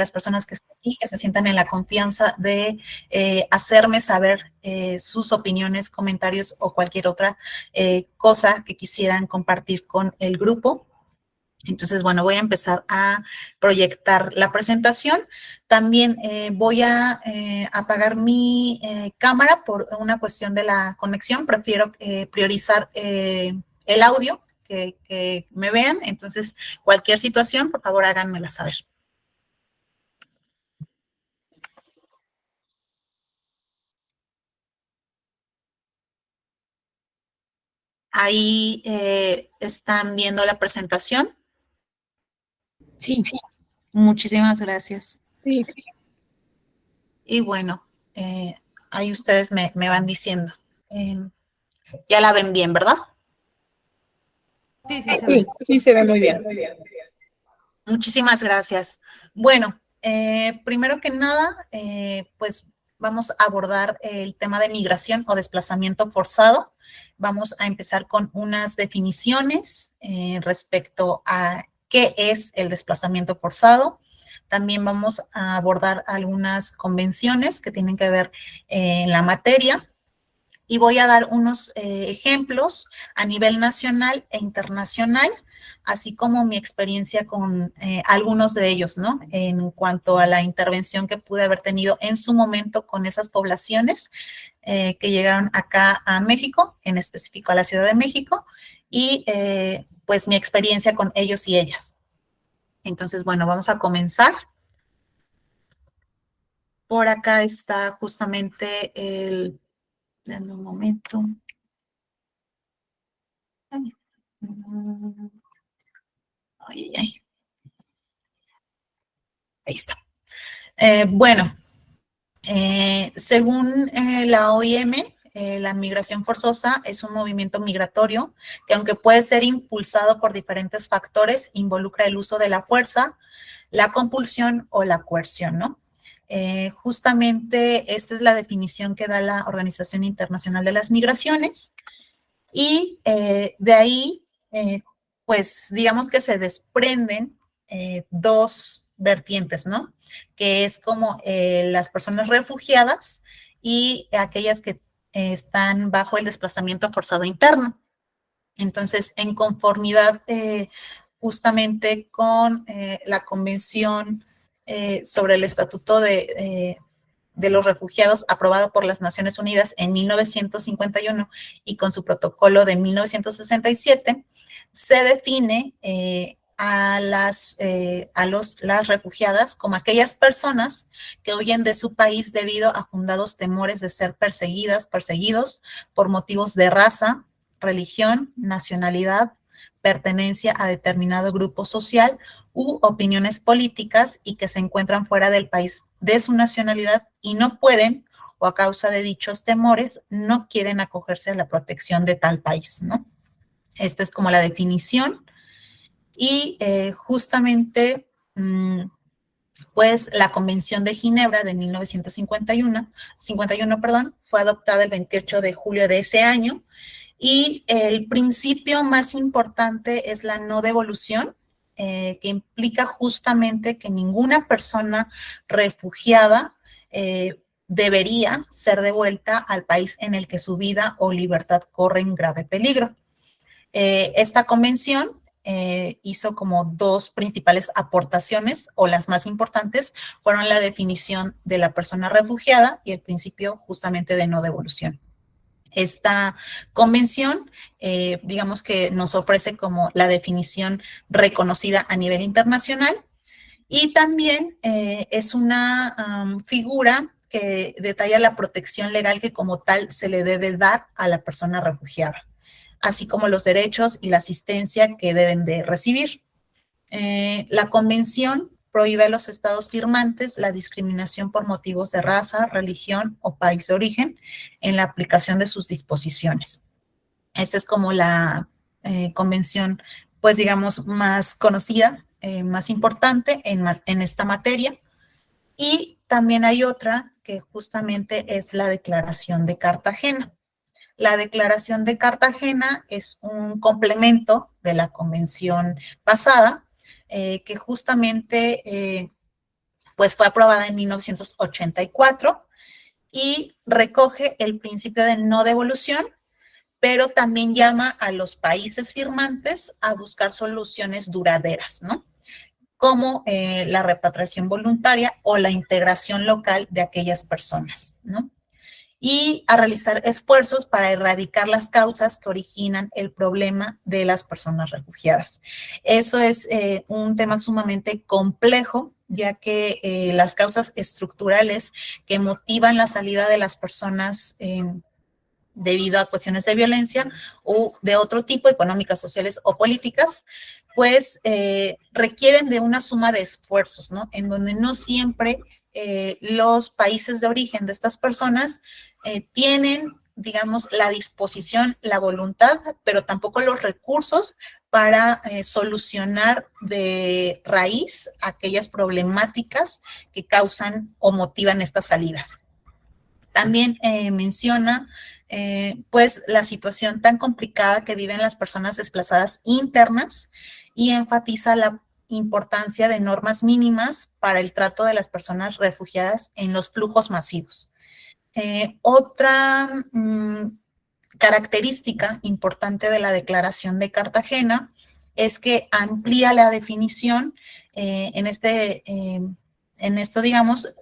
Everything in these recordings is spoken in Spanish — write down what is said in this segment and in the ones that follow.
las personas que están aquí, que se sientan en la confianza de hacerme saber sus opiniones, comentarios o cualquier otra cosa que quisieran compartir con el grupo. Entonces, bueno, voy a empezar a proyectar la presentación. También voy a apagar mi cámara por una cuestión de la conexión. Prefiero priorizar el audio, que me vean. Entonces, cualquier situación, por favor, háganmela saber. Ahí están viendo la presentación. Sí. Muchísimas gracias. Sí. Y bueno, ahí ustedes me van diciendo. Ya la ven bien, ¿verdad? Sí, se ve muy bien. Muchísimas gracias. Bueno, primero que nada, pues vamos a abordar el tema de migración o desplazamiento forzado. Vamos a empezar con unas definiciones respecto a qué es el desplazamiento forzado. También vamos a abordar algunas convenciones que tienen que ver en la materia. Y voy a dar unos ejemplos a nivel nacional e internacional, así como mi experiencia con algunos de ellos, ¿no? En cuanto a la intervención que pude haber tenido en su momento con esas poblaciones que llegaron acá a México, en específico a la Ciudad de México, y pues mi experiencia con ellos y ellas. Entonces, bueno, vamos a comenzar. Por acá está justamente el... Dame un momento. Ay. Ay, ay. Ahí está. Bueno, según la OIM, la migración forzosa es un movimiento migratorio que, aunque puede ser impulsado por diferentes factores, involucra el uso de la fuerza, la compulsión o la coerción, ¿no? Justamente esta es la definición que da la Organización Internacional de las Migraciones, y de ahí, pues digamos que se desprenden dos vertientes, ¿no? Que es como las personas refugiadas y aquellas que están bajo el desplazamiento forzado interno. Entonces, en conformidad justamente con la Convención sobre el Estatuto de los Refugiados, aprobado por las Naciones Unidas en 1951 y con su protocolo de 1967, se define las refugiadas como aquellas personas que huyen de su país debido a fundados temores de ser perseguidos por motivos de raza, religión, nacionalidad, pertenencia a determinado grupo social u opiniones políticas, y que se encuentran fuera del país de su nacionalidad y no pueden, o a causa de dichos temores, no quieren acogerse a la protección de tal país, ¿no? Esta es como la definición. Y justamente, pues la Convención de Ginebra de 1951, fue adoptada el 28 de julio de ese año, y el principio más importante es la no devolución, que implica justamente que ninguna persona refugiada debería ser devuelta al país en el que su vida o libertad corren grave peligro. Esta convención hizo como dos principales aportaciones, o las más importantes, fueron la definición de la persona refugiada y el principio justamente de no devolución. Esta convención, digamos que nos ofrece como la definición reconocida a nivel internacional, y también es una figura que detalla la protección legal que como tal se le debe dar a la persona refugiada, así como los derechos y la asistencia que deben de recibir. La convención prohíbe a los estados firmantes la discriminación por motivos de raza, religión o país de origen en la aplicación de sus disposiciones. Esta es como la convención, pues digamos, más conocida, más importante en esta materia. Y también hay otra que justamente es la Declaración de Cartagena. La Declaración de Cartagena es un complemento de la convención pasada, que justamente pues fue aprobada en 1984 y recoge el principio de no devolución, pero también llama a los países firmantes a buscar soluciones duraderas, ¿no? Como la repatriación voluntaria o la integración local de aquellas personas, ¿no? Y a realizar esfuerzos para erradicar las causas que originan el problema de las personas refugiadas. Eso es un tema sumamente complejo, ya que las causas estructurales que motivan la salida de las personas debido a cuestiones de violencia o de otro tipo, económicas, sociales o políticas, pues requieren de una suma de esfuerzos, ¿no? En donde no siempre los países de origen de estas personas tienen, digamos, la disposición, la voluntad, pero tampoco los recursos para solucionar de raíz aquellas problemáticas que causan o motivan estas salidas. También menciona pues la situación tan complicada que viven las personas desplazadas internas y enfatiza la importancia de normas mínimas para el trato de las personas refugiadas en los flujos masivos. Otra característica importante de la Declaración de Cartagena es que amplía la definición en esto, digamos,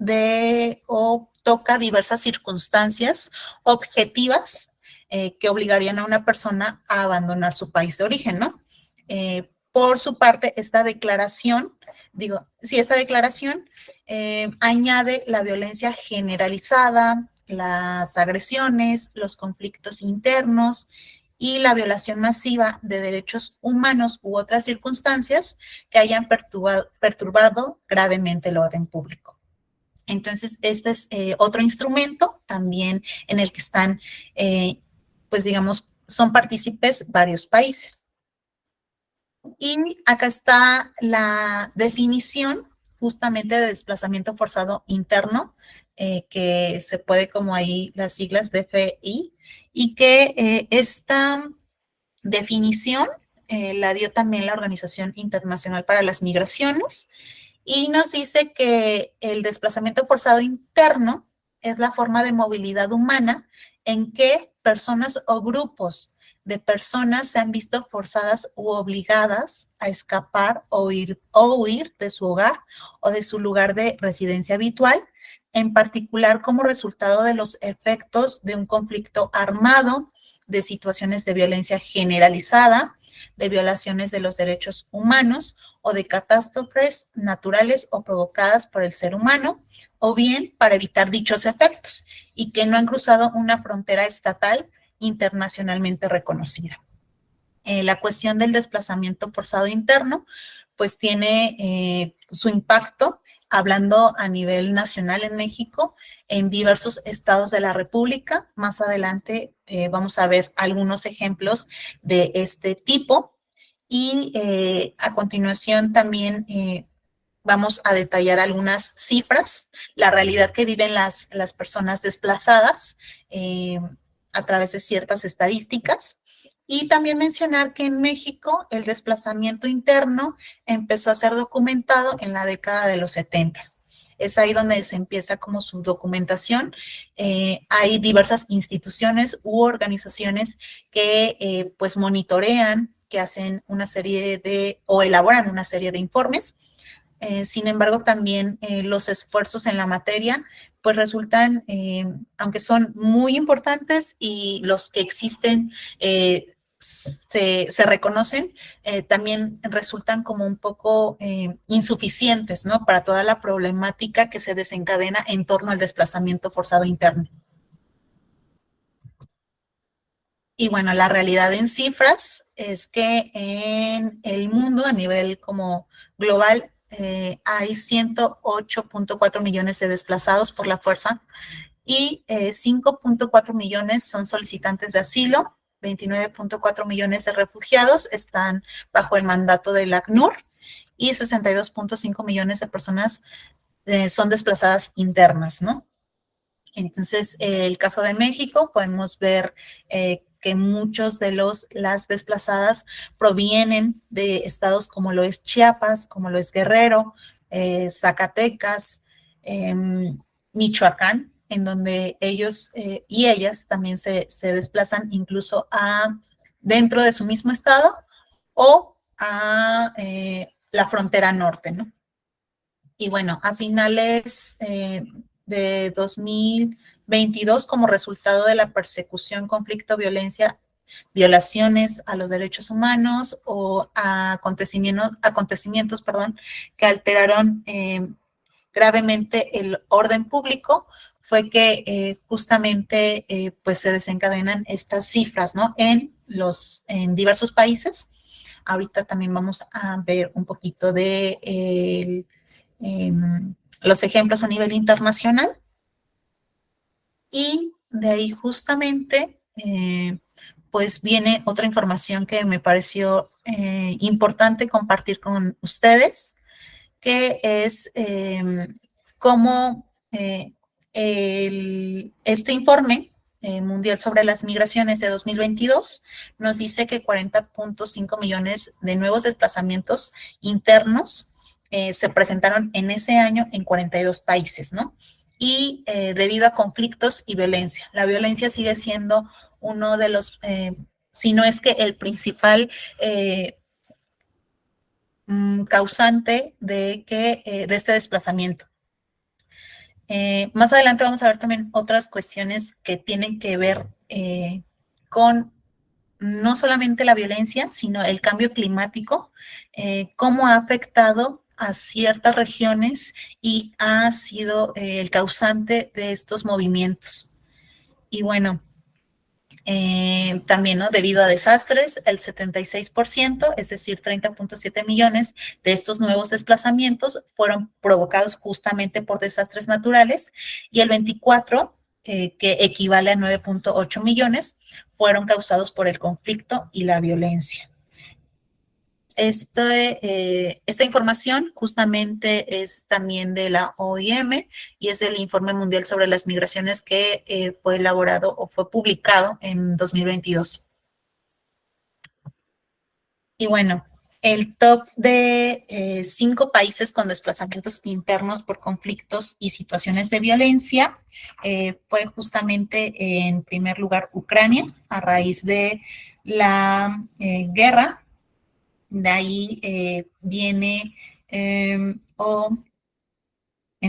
o toca diversas circunstancias objetivas que obligarían a una persona a abandonar su país de origen, ¿no? Por su parte, esta declaración añade la violencia generalizada, las agresiones, los conflictos internos y la violación masiva de derechos humanos u otras circunstancias que hayan perturbado gravemente el orden público. Entonces, este es otro instrumento también en el que están, pues digamos, son partícipes varios países. Y acá está la definición justamente de desplazamiento forzado interno, que se puede como ahí las siglas DFI, y que esta definición la dio también la Organización Internacional para las Migraciones, y nos dice que el desplazamiento forzado interno es la forma de movilidad humana en que personas o grupos de personas se han visto forzadas u obligadas a escapar o huir de su hogar o de su lugar de residencia habitual, en particular como resultado de los efectos de un conflicto armado, de situaciones de violencia generalizada, de violaciones de los derechos humanos o de catástrofes naturales o provocadas por el ser humano, o bien para evitar dichos efectos y que no han cruzado una frontera estatal internacionalmente reconocida. La cuestión del desplazamiento forzado interno, pues tiene su impacto, hablando a nivel nacional en México, en diversos estados de la República. Más adelante vamos a ver algunos ejemplos de este tipo. Y a continuación también vamos a detallar algunas cifras, la realidad que viven las personas desplazadas a través de ciertas estadísticas. Y también mencionar que en México el desplazamiento interno empezó a ser documentado en la década de los 70. Es ahí donde se empieza como su documentación. Hay diversas instituciones u organizaciones que pues monitorean, que hacen una serie o elaboran una serie de informes. Sin embargo, también los esfuerzos en la materia pues resultan, aunque son muy importantes y los que existen se reconocen, también resultan como un poco insuficientes, ¿no? Para toda la problemática que se desencadena en torno al desplazamiento forzado interno. Y bueno, la realidad en cifras es que en el mundo a nivel como global hay 108.4 millones de desplazados por la fuerza y 5.4 millones son solicitantes de asilo, 29.4 millones de refugiados están bajo el mandato del ACNUR y 62.5 millones de personas son desplazadas internas, ¿no? Entonces, el caso de México, podemos ver que muchos de las desplazadas provienen de estados como lo es Chiapas, como lo es Guerrero, Zacatecas, Michoacán, en donde ellos y ellas también se desplazan incluso dentro de su mismo estado o a la frontera norte, ¿no? Y bueno, a finales de 2022, como resultado de la persecución, conflicto, violencia, violaciones a los derechos humanos o acontecimientos, que alteraron gravemente el orden público, fue que justamente pues se desencadenan estas cifras, ¿no? En diversos países. Ahorita también vamos a ver un poquito de los ejemplos a nivel internacional. Y de ahí justamente pues viene otra información que me pareció importante compartir con ustedes, que es cómo este informe mundial sobre las migraciones de 2022 nos dice que 40.5 millones de nuevos desplazamientos internos se presentaron en ese año en 42 países, ¿no? Y debido a conflictos y violencia. La violencia sigue siendo uno de los, si no es que el principal causante de este desplazamiento. Más adelante vamos a ver también otras cuestiones que tienen que ver con no solamente la violencia, sino el cambio climático, cómo ha afectado a ciertas regiones y ha sido el causante de estos movimientos. Y bueno, también, ¿no? Debido a desastres, el 76%, es decir, 30.7 millones de estos nuevos desplazamientos fueron provocados justamente por desastres naturales y el 24%, que equivale a 9.8 millones, fueron causados por el conflicto y la violencia. Esta información justamente es también de la OIM y es el Informe Mundial sobre las Migraciones que fue elaborado o fue publicado en 2022. Y bueno, el top de 5 países con desplazamientos internos por conflictos y situaciones de violencia fue justamente en primer lugar Ucrania, a raíz de la guerra. De ahí viene, en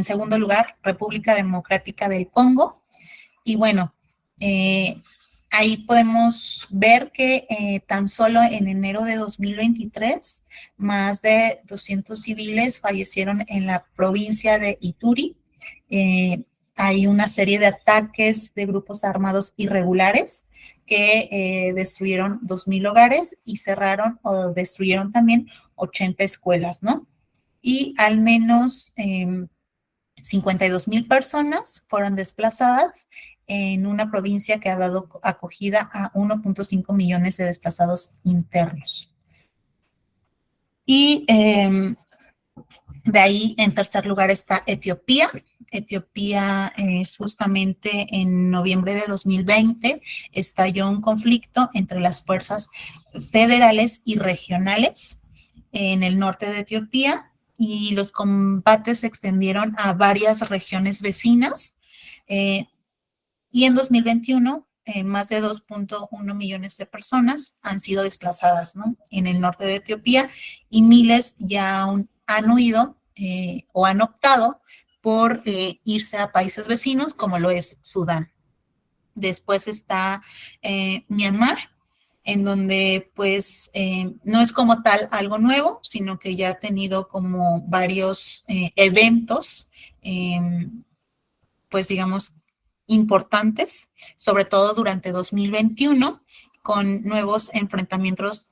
segundo lugar, República Democrática del Congo. Y bueno, ahí podemos ver que tan solo en enero de 2023, más de 200 civiles fallecieron en la provincia de Ituri. Hay una serie de ataques de grupos armados irregulares que destruyeron 2,000 hogares y cerraron o destruyeron también 80 escuelas, ¿no? Y al menos 52,000 personas fueron desplazadas en una provincia que ha dado acogida a 1.5 millones de desplazados internos. Y de ahí, en tercer lugar, está Etiopía. Etiopía, justamente en noviembre de 2020, estalló un conflicto entre las fuerzas federales y regionales en el norte de Etiopía y los combates se extendieron a varias regiones vecinas. Y en 2021, más de 2.1 millones de personas han sido desplazadas, ¿no? En el norte de Etiopía y miles ya han huido o han optado por irse a países vecinos como lo es Sudán. Después está Myanmar, en donde pues no es como tal algo nuevo, sino que ya ha tenido como varios eventos, pues digamos, importantes, sobre todo durante 2021, con nuevos enfrentamientos,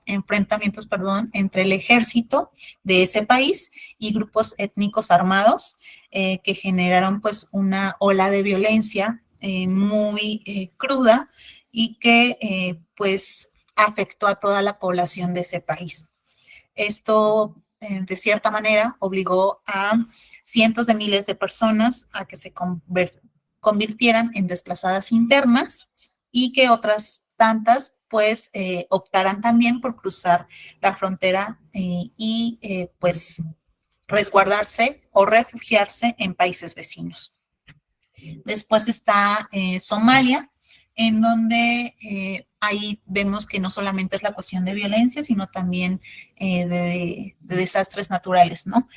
entre el ejército de ese país y grupos étnicos armados que generaron pues una ola de violencia muy cruda y que pues afectó a toda la población de ese país. Esto, de cierta manera, obligó a cientos de miles de personas a que se convirtieran en desplazadas internas y que otras tantas pues optaran también por cruzar la frontera y pues resguardarse o refugiarse en países vecinos. Después está Somalia, en donde ahí vemos que no solamente es la cuestión de violencia, sino también de desastres naturales, ¿no?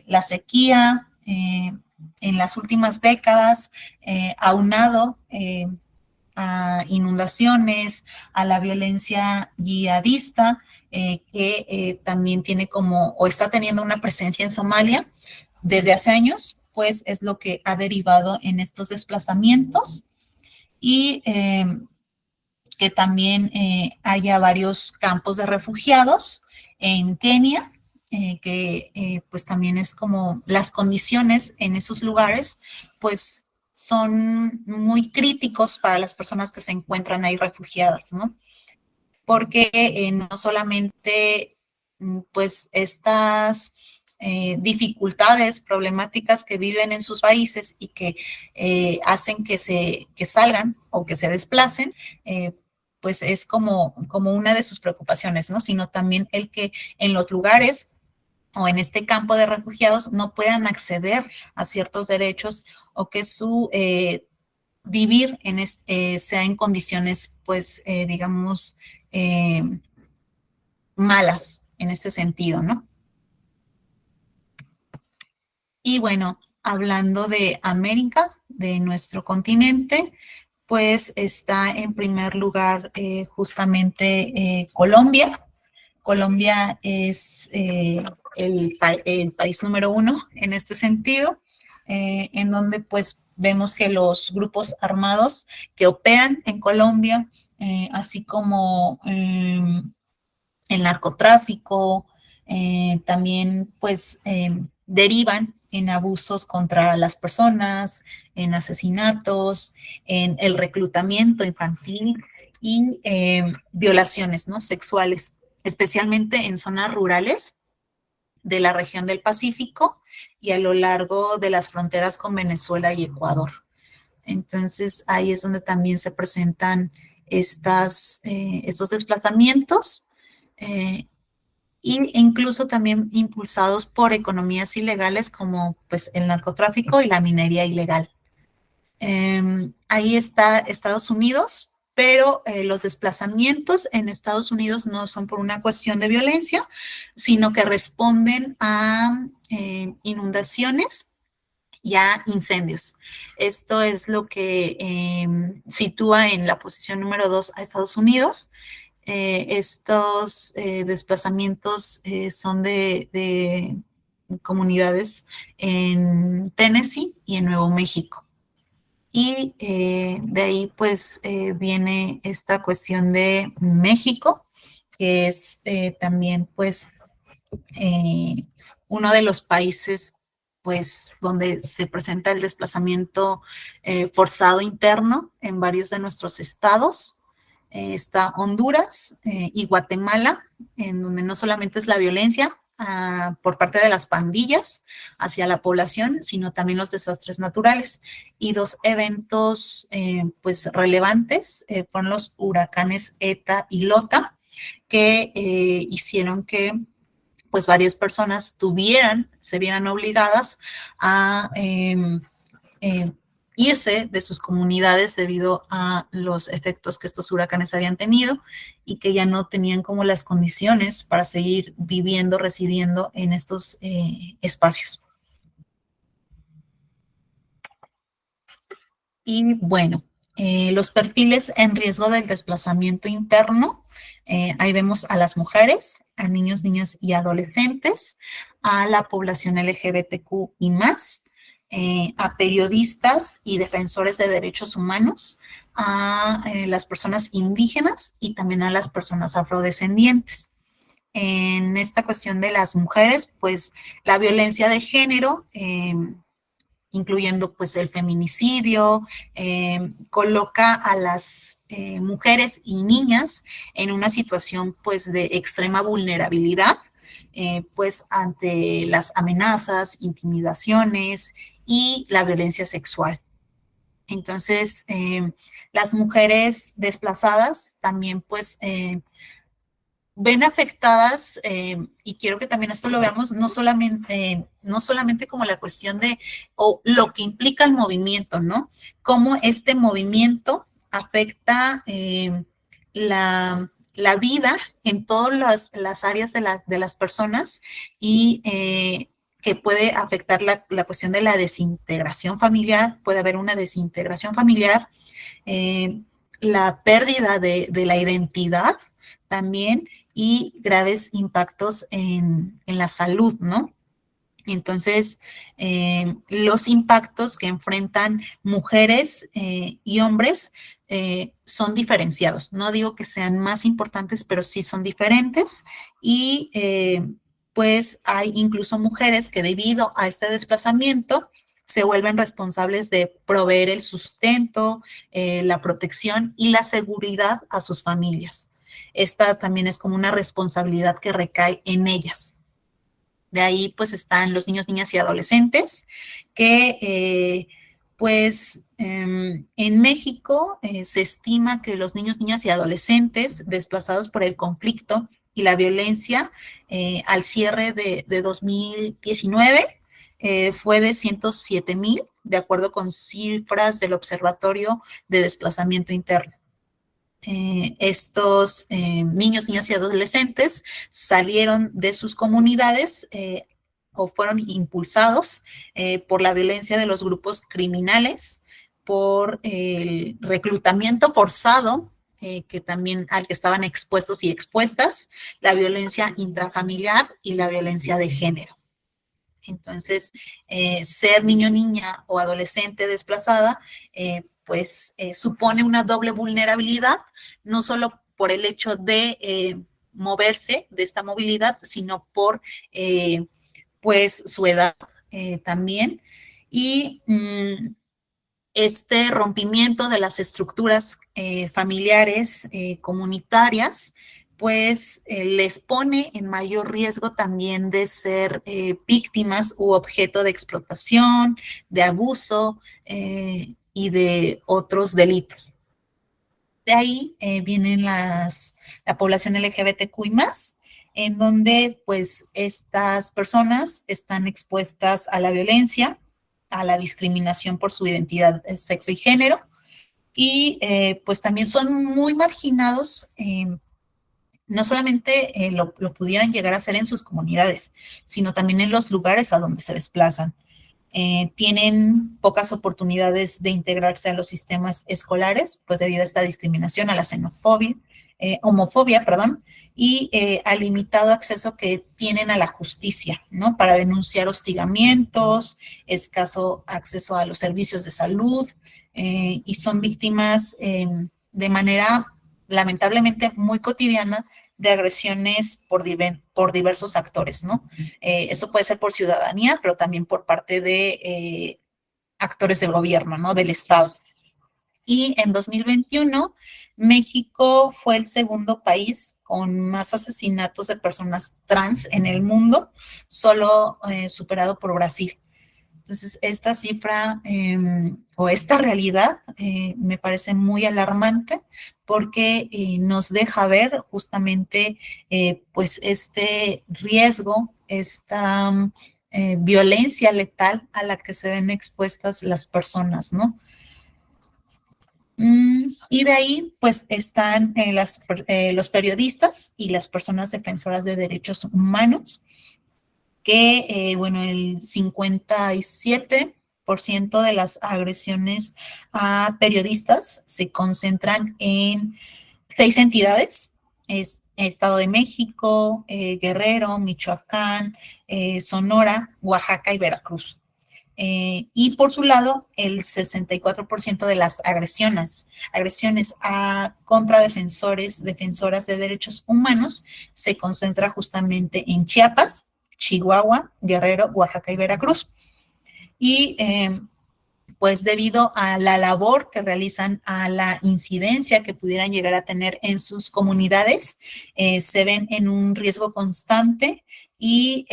La sequía en las últimas décadas, aunado a inundaciones, a la violencia yihadista, que también tiene como, o está teniendo una presencia en Somalia desde hace años, pues es lo que ha derivado en estos desplazamientos y que también haya varios campos de refugiados en Kenia, que pues también es como las condiciones en esos lugares, pues son muy críticos para las personas que se encuentran ahí refugiadas, ¿no? Porque no solamente pues estas dificultades, problemáticas que viven en sus países y que hacen que salgan o que se desplacen, pues es como una de sus preocupaciones, ¿no? Sino también el que en los lugares o en este campo de refugiados no puedan acceder a ciertos derechos o que su vivir sea en condiciones, pues, digamos, malas en este sentido, ¿no? Y bueno, hablando de América, de nuestro continente, pues está en primer lugar justamente Colombia. Colombia es el país número 1 en este sentido, en donde pues vemos que los grupos armados que operan en Colombia, así como el narcotráfico, también pues derivan en abusos contra las personas, en asesinatos, en el reclutamiento infantil y violaciones, ¿no? Sexuales, especialmente en zonas rurales de la región del Pacífico y a lo largo de las fronteras con Venezuela y Ecuador. Entonces ahí es donde también se presentan estos desplazamientos e incluso también impulsados por economías ilegales como pues el narcotráfico y la minería ilegal. Ahí está Estados Unidos, pero los desplazamientos en Estados Unidos no son por una cuestión de violencia, sino que responden a inundaciones y a incendios. Esto es lo que sitúa en la posición número 2 a Estados Unidos. Estos desplazamientos son de comunidades en Tennessee y en Nuevo México. Y de ahí pues viene esta cuestión de México, que es también pues uno de los países pues donde se presenta el desplazamiento forzado interno en varios de nuestros estados. Está Honduras y Guatemala, en donde no solamente es la violencia por parte de las pandillas hacia la población, sino también los desastres naturales. Y dos eventos pues relevantes fueron los huracanes ETA y LOTA, que hicieron que pues varias personas se vieran obligadas a irse de sus comunidades debido a los efectos que estos huracanes habían tenido y que ya no tenían como las condiciones para seguir viviendo, residiendo en estos espacios. Y bueno, los perfiles en riesgo del desplazamiento interno, ahí vemos a las mujeres, a niños, niñas y adolescentes, a la población LGBTQ y más, a periodistas y defensores de derechos humanos, a las personas indígenas y también a las personas afrodescendientes. En esta cuestión de las mujeres, pues la violencia de género, incluyendo pues el feminicidio, coloca a las mujeres y niñas en una situación pues de extrema vulnerabilidad, pues ante las amenazas, intimidaciones y la violencia sexual. Entonces, las mujeres desplazadas también pues ven afectadas, y quiero que también esto lo veamos, no solamente como la cuestión de, o lo que implica el movimiento, ¿no? Cómo este movimiento afecta la vida en todas las áreas de las personas y que puede afectar la cuestión de la desintegración familiar, puede haber una desintegración familiar, la pérdida de la identidad también y graves impactos en la salud, ¿no? Entonces, los impactos que enfrentan mujeres y hombres son diferenciados. No digo que sean más importantes, pero sí son diferentes. Y pues hay incluso mujeres que debido a este desplazamiento se vuelven responsables de proveer el sustento, la protección y la seguridad a sus familias. Esta también es como una responsabilidad que recae en ellas. De ahí pues están los niños, niñas y adolescentes que en México se estima que los niños, niñas y adolescentes desplazados por el conflicto y la violencia al cierre de 2019 fue de 107,000, de acuerdo con cifras del Observatorio de Desplazamiento Interno. Estos niños, niñas y adolescentes salieron de sus comunidades o fueron impulsados por la violencia de los grupos criminales, por el reclutamiento forzado que también al que estaban expuestos y expuestas, la violencia intrafamiliar y la violencia de género. Entonces, ser niño, niña o adolescente desplazada, supone una doble vulnerabilidad, no solo por el hecho de moverse, de esta movilidad, sino por su edad también. Y este rompimiento de las estructuras familiares, comunitarias, pues les pone en mayor riesgo también de ser víctimas u objeto de explotación, de abuso y de otros delitos. De ahí vienen la población LGBTQI+, en donde pues estas personas están expuestas a la violencia, a la discriminación por su identidad, sexo y género, y pues también son muy marginados, no solamente lo pudieran llegar a hacer en sus comunidades, sino también en los lugares a donde se desplazan. Tienen pocas oportunidades de integrarse a los sistemas escolares, pues debido a esta discriminación, a la xenofobia, homofobia, perdón, y al limitado acceso que tienen a la justicia, ¿no? Para denunciar hostigamientos, escaso acceso a los servicios de salud, y son víctimas de manera lamentablemente muy cotidiana de agresiones por diversos actores, ¿no? Eso puede ser por ciudadanía, pero también por parte de actores del gobierno, ¿no? Del Estado. Y en 2021, México fue el segundo país con más asesinatos de personas trans en el mundo, solo superado por Brasil. Entonces, esta cifra o esta realidad me parece muy alarmante porque nos deja ver justamente pues este riesgo, esta violencia letal a la que se ven expuestas las personas, ¿no? Y de ahí, pues, están los periodistas y las personas defensoras de derechos humanos, que, el 57% de las agresiones a periodistas se concentran en 6 entidades, es Estado de México, Guerrero, Michoacán, Sonora, Oaxaca y Veracruz. Y por su lado, el 64% de las agresiones contra defensoras de derechos humanos se concentra justamente en Chiapas, Chihuahua, Guerrero, Oaxaca y Veracruz. Y pues debido a la labor que realizan, a la incidencia que pudieran llegar a tener en sus comunidades, se ven en un riesgo constante y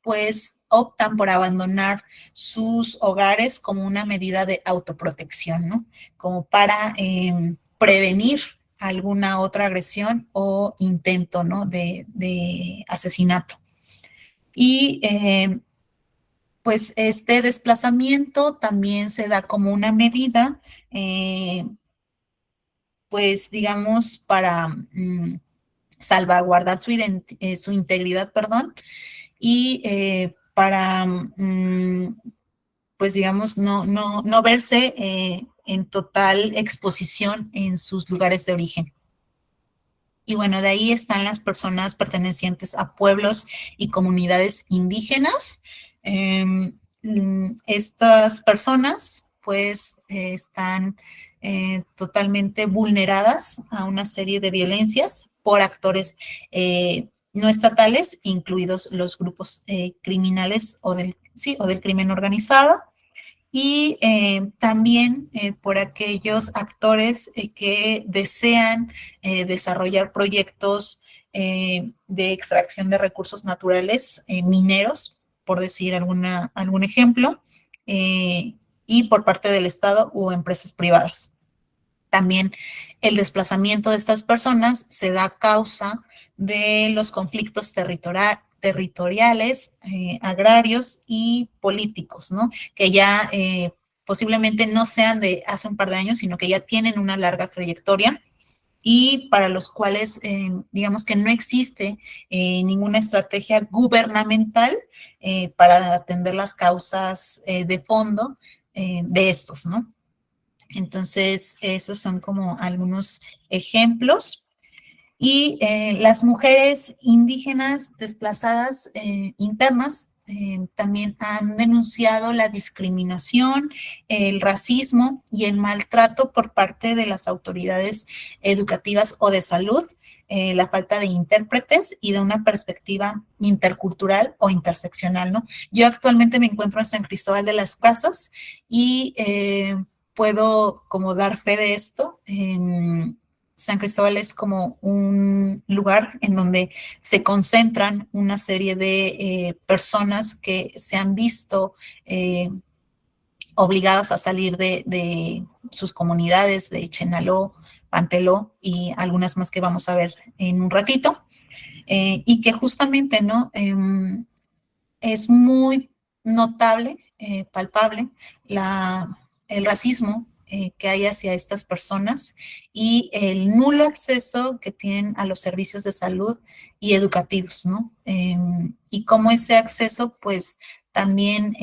pues optan por abandonar sus hogares como una medida de autoprotección, ¿no? Como para prevenir alguna otra agresión o intento, ¿no? de asesinato. Y pues este desplazamiento también se da como una medida, pues digamos, para salvaguardar su integridad, perdón, y para, pues digamos, no verse en total exposición en sus lugares de origen. Y bueno, de ahí están las personas pertenecientes a pueblos y comunidades indígenas. Estas personas pues están totalmente vulneradas a una serie de violencias por actores no estatales, incluidos los grupos criminales o del crimen organizado, y también por aquellos actores que desean desarrollar proyectos de extracción de recursos naturales mineros, por decir algún ejemplo, y por parte del Estado o empresas privadas. También el desplazamiento de estas personas se da a causa de los conflictos territoriales, agrarios y políticos, ¿no? Que ya posiblemente no sean de hace un par de años, sino que ya tienen una larga trayectoria y para los cuales, digamos que no existe ninguna estrategia gubernamental para atender las causas de fondo de estos, ¿no? Entonces, esos son como algunos ejemplos. Y las mujeres indígenas desplazadas internas también han denunciado la discriminación, el racismo y el maltrato por parte de las autoridades educativas o de salud, la falta de intérpretes y de una perspectiva intercultural o interseccional, ¿no? Yo actualmente me encuentro en San Cristóbal de las Casas y puedo como dar fe de esto. San Cristóbal es como un lugar en donde se concentran una serie de personas que se han visto obligadas a salir de sus comunidades, de Chenaló, Panteló y algunas más que vamos a ver en un ratito, y que justamente, ¿no? Es muy notable, palpable, el racismo que hay hacia estas personas y el nulo acceso que tienen a los servicios de salud y educativos, ¿no? Y cómo ese acceso, pues, también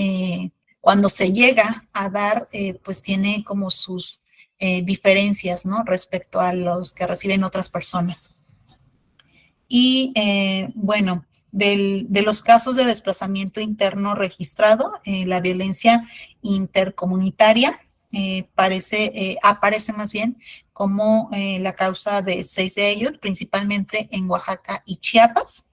cuando se llega a dar, pues tiene como sus diferencias, ¿no? Respecto a los que reciben otras personas. Y bueno, de los casos de desplazamiento interno registrado, la violencia intercomunitaria aparece más bien como la causa de 6 de ellos, principalmente en Oaxaca y Chiapas.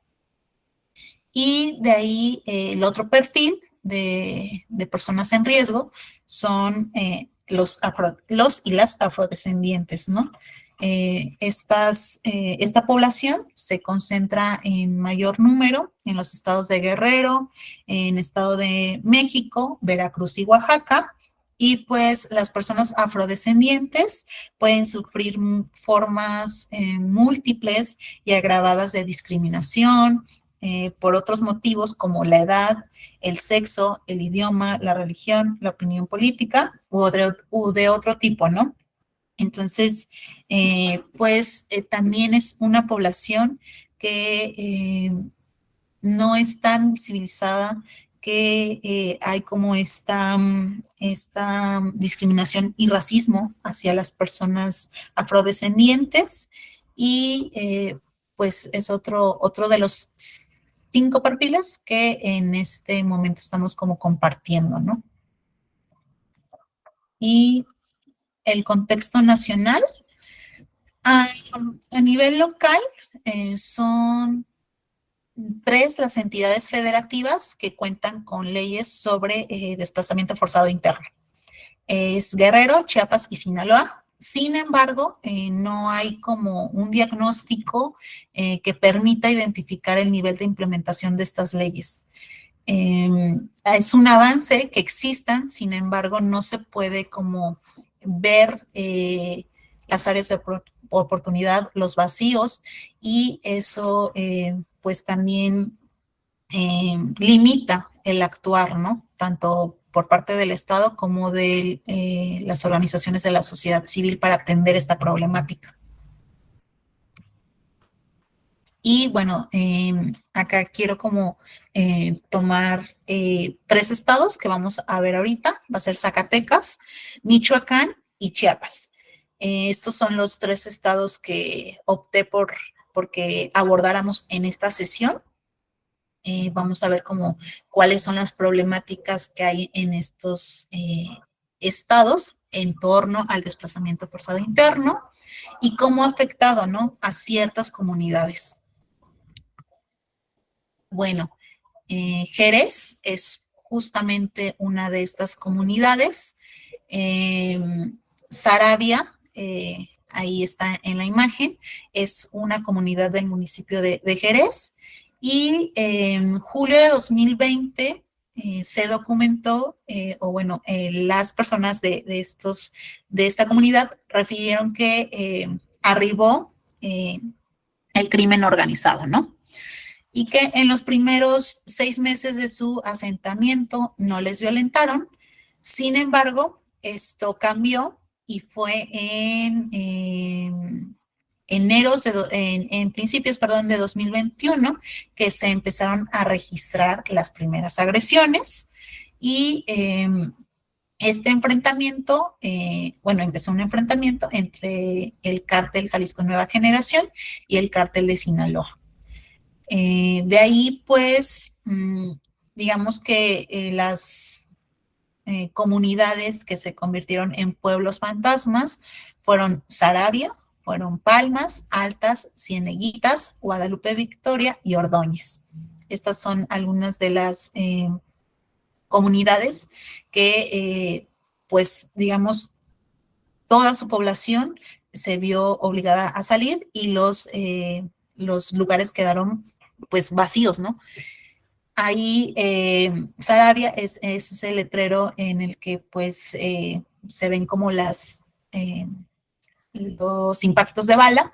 Y de ahí el otro perfil de personas en riesgo son los y las afrodescendientes, ¿no? Esta población se concentra en mayor número en los estados de Guerrero, en Estado de México, Veracruz y Oaxaca, y pues las personas afrodescendientes pueden sufrir formas múltiples y agravadas de discriminación por otros motivos como la edad, el sexo, el idioma, la religión, la opinión política u de otro tipo, ¿no? Entonces, pues también es una población que no es tan visibilizada, que hay como esta discriminación y racismo hacia las personas afrodescendientes y pues es otro de los 5 perfiles que en este momento estamos como compartiendo, ¿no? Y el contexto nacional. A nivel local, son 3 las entidades federativas que cuentan con leyes sobre desplazamiento forzado interno. Es Guerrero, Chiapas y Sinaloa. Sin embargo, no hay como un diagnóstico que permita identificar el nivel de implementación de estas leyes. Es un avance que existan, sin embargo, no se puede como ver las áreas de oportunidad los vacíos, y eso pues también limita el actuar, ¿no? Tanto por parte del Estado como de las organizaciones de la sociedad civil para atender esta problemática. Y bueno, acá quiero como tomar 3 estados que vamos a ver ahorita. Va a ser Zacatecas, Michoacán y Chiapas. Estos son los 3 estados que opté porque abordáramos en esta sesión. Vamos a ver como cuáles son las problemáticas que hay en estos estados en torno al desplazamiento forzado interno y cómo ha afectado, ¿no?, a ciertas comunidades. Bueno, Jerez es justamente una de estas comunidades. Saravia, ahí está en la imagen, es una comunidad del municipio de Jerez. Y en julio de 2020 se documentó, las personas de esta comunidad refirieron que arribó el crimen organizado, ¿no? Y que en los primeros 6 meses de su asentamiento no les violentaron. Sin embargo, esto cambió y fue en principios de 2021 que se empezaron a registrar las primeras agresiones. Y este enfrentamiento, empezó un enfrentamiento entre el cártel Jalisco Nueva Generación y el cártel de Sinaloa. De ahí, pues, digamos que las comunidades que se convirtieron en pueblos fantasmas fueron Saravia, fueron Palmas, Altas, Cieneguitas, Guadalupe Victoria y Ordóñez. Estas son algunas de las comunidades que, pues, digamos, toda su población se vio obligada a salir y los lugares quedaron pues vacíos, ¿no? Ahí Saravia es ese letrero en el que pues se ven como los impactos de bala,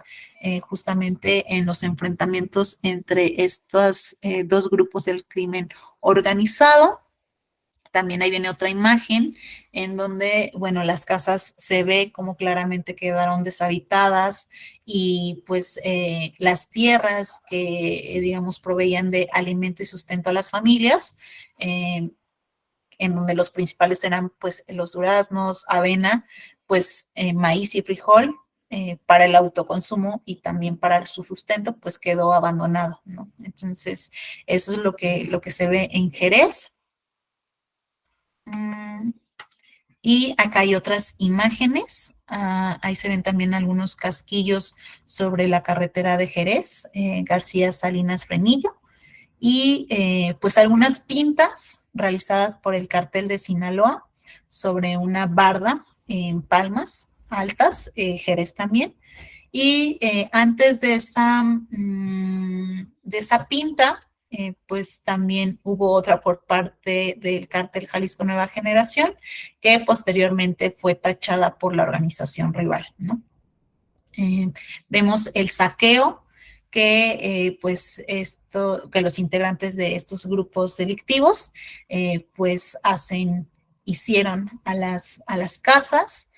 justamente en los enfrentamientos entre estos 2 grupos del crimen organizado. También ahí viene otra imagen en donde, bueno, las casas se ve como claramente quedaron deshabitadas y pues las tierras que, digamos, proveían de alimento y sustento a las familias, en donde los principales eran pues los duraznos, avena, pues maíz y frijol, para el autoconsumo y también para su sustento, pues quedó abandonado, ¿no? Entonces, eso es lo que se ve en Jerez. Y acá hay otras imágenes. Ahí se ven también algunos casquillos sobre la carretera de Jerez, García Salinas Frenillo, y pues algunas pintas realizadas por el cartel de Sinaloa sobre una barda en Palmas Altas, Jerez también. Y antes de esa pinta, pues también hubo otra por parte del cártel Jalisco Nueva Generación, que posteriormente fue tachada por la organización rival, ¿no? Vemos el saqueo que que los integrantes de estos grupos delictivos pues hicieron a las casas,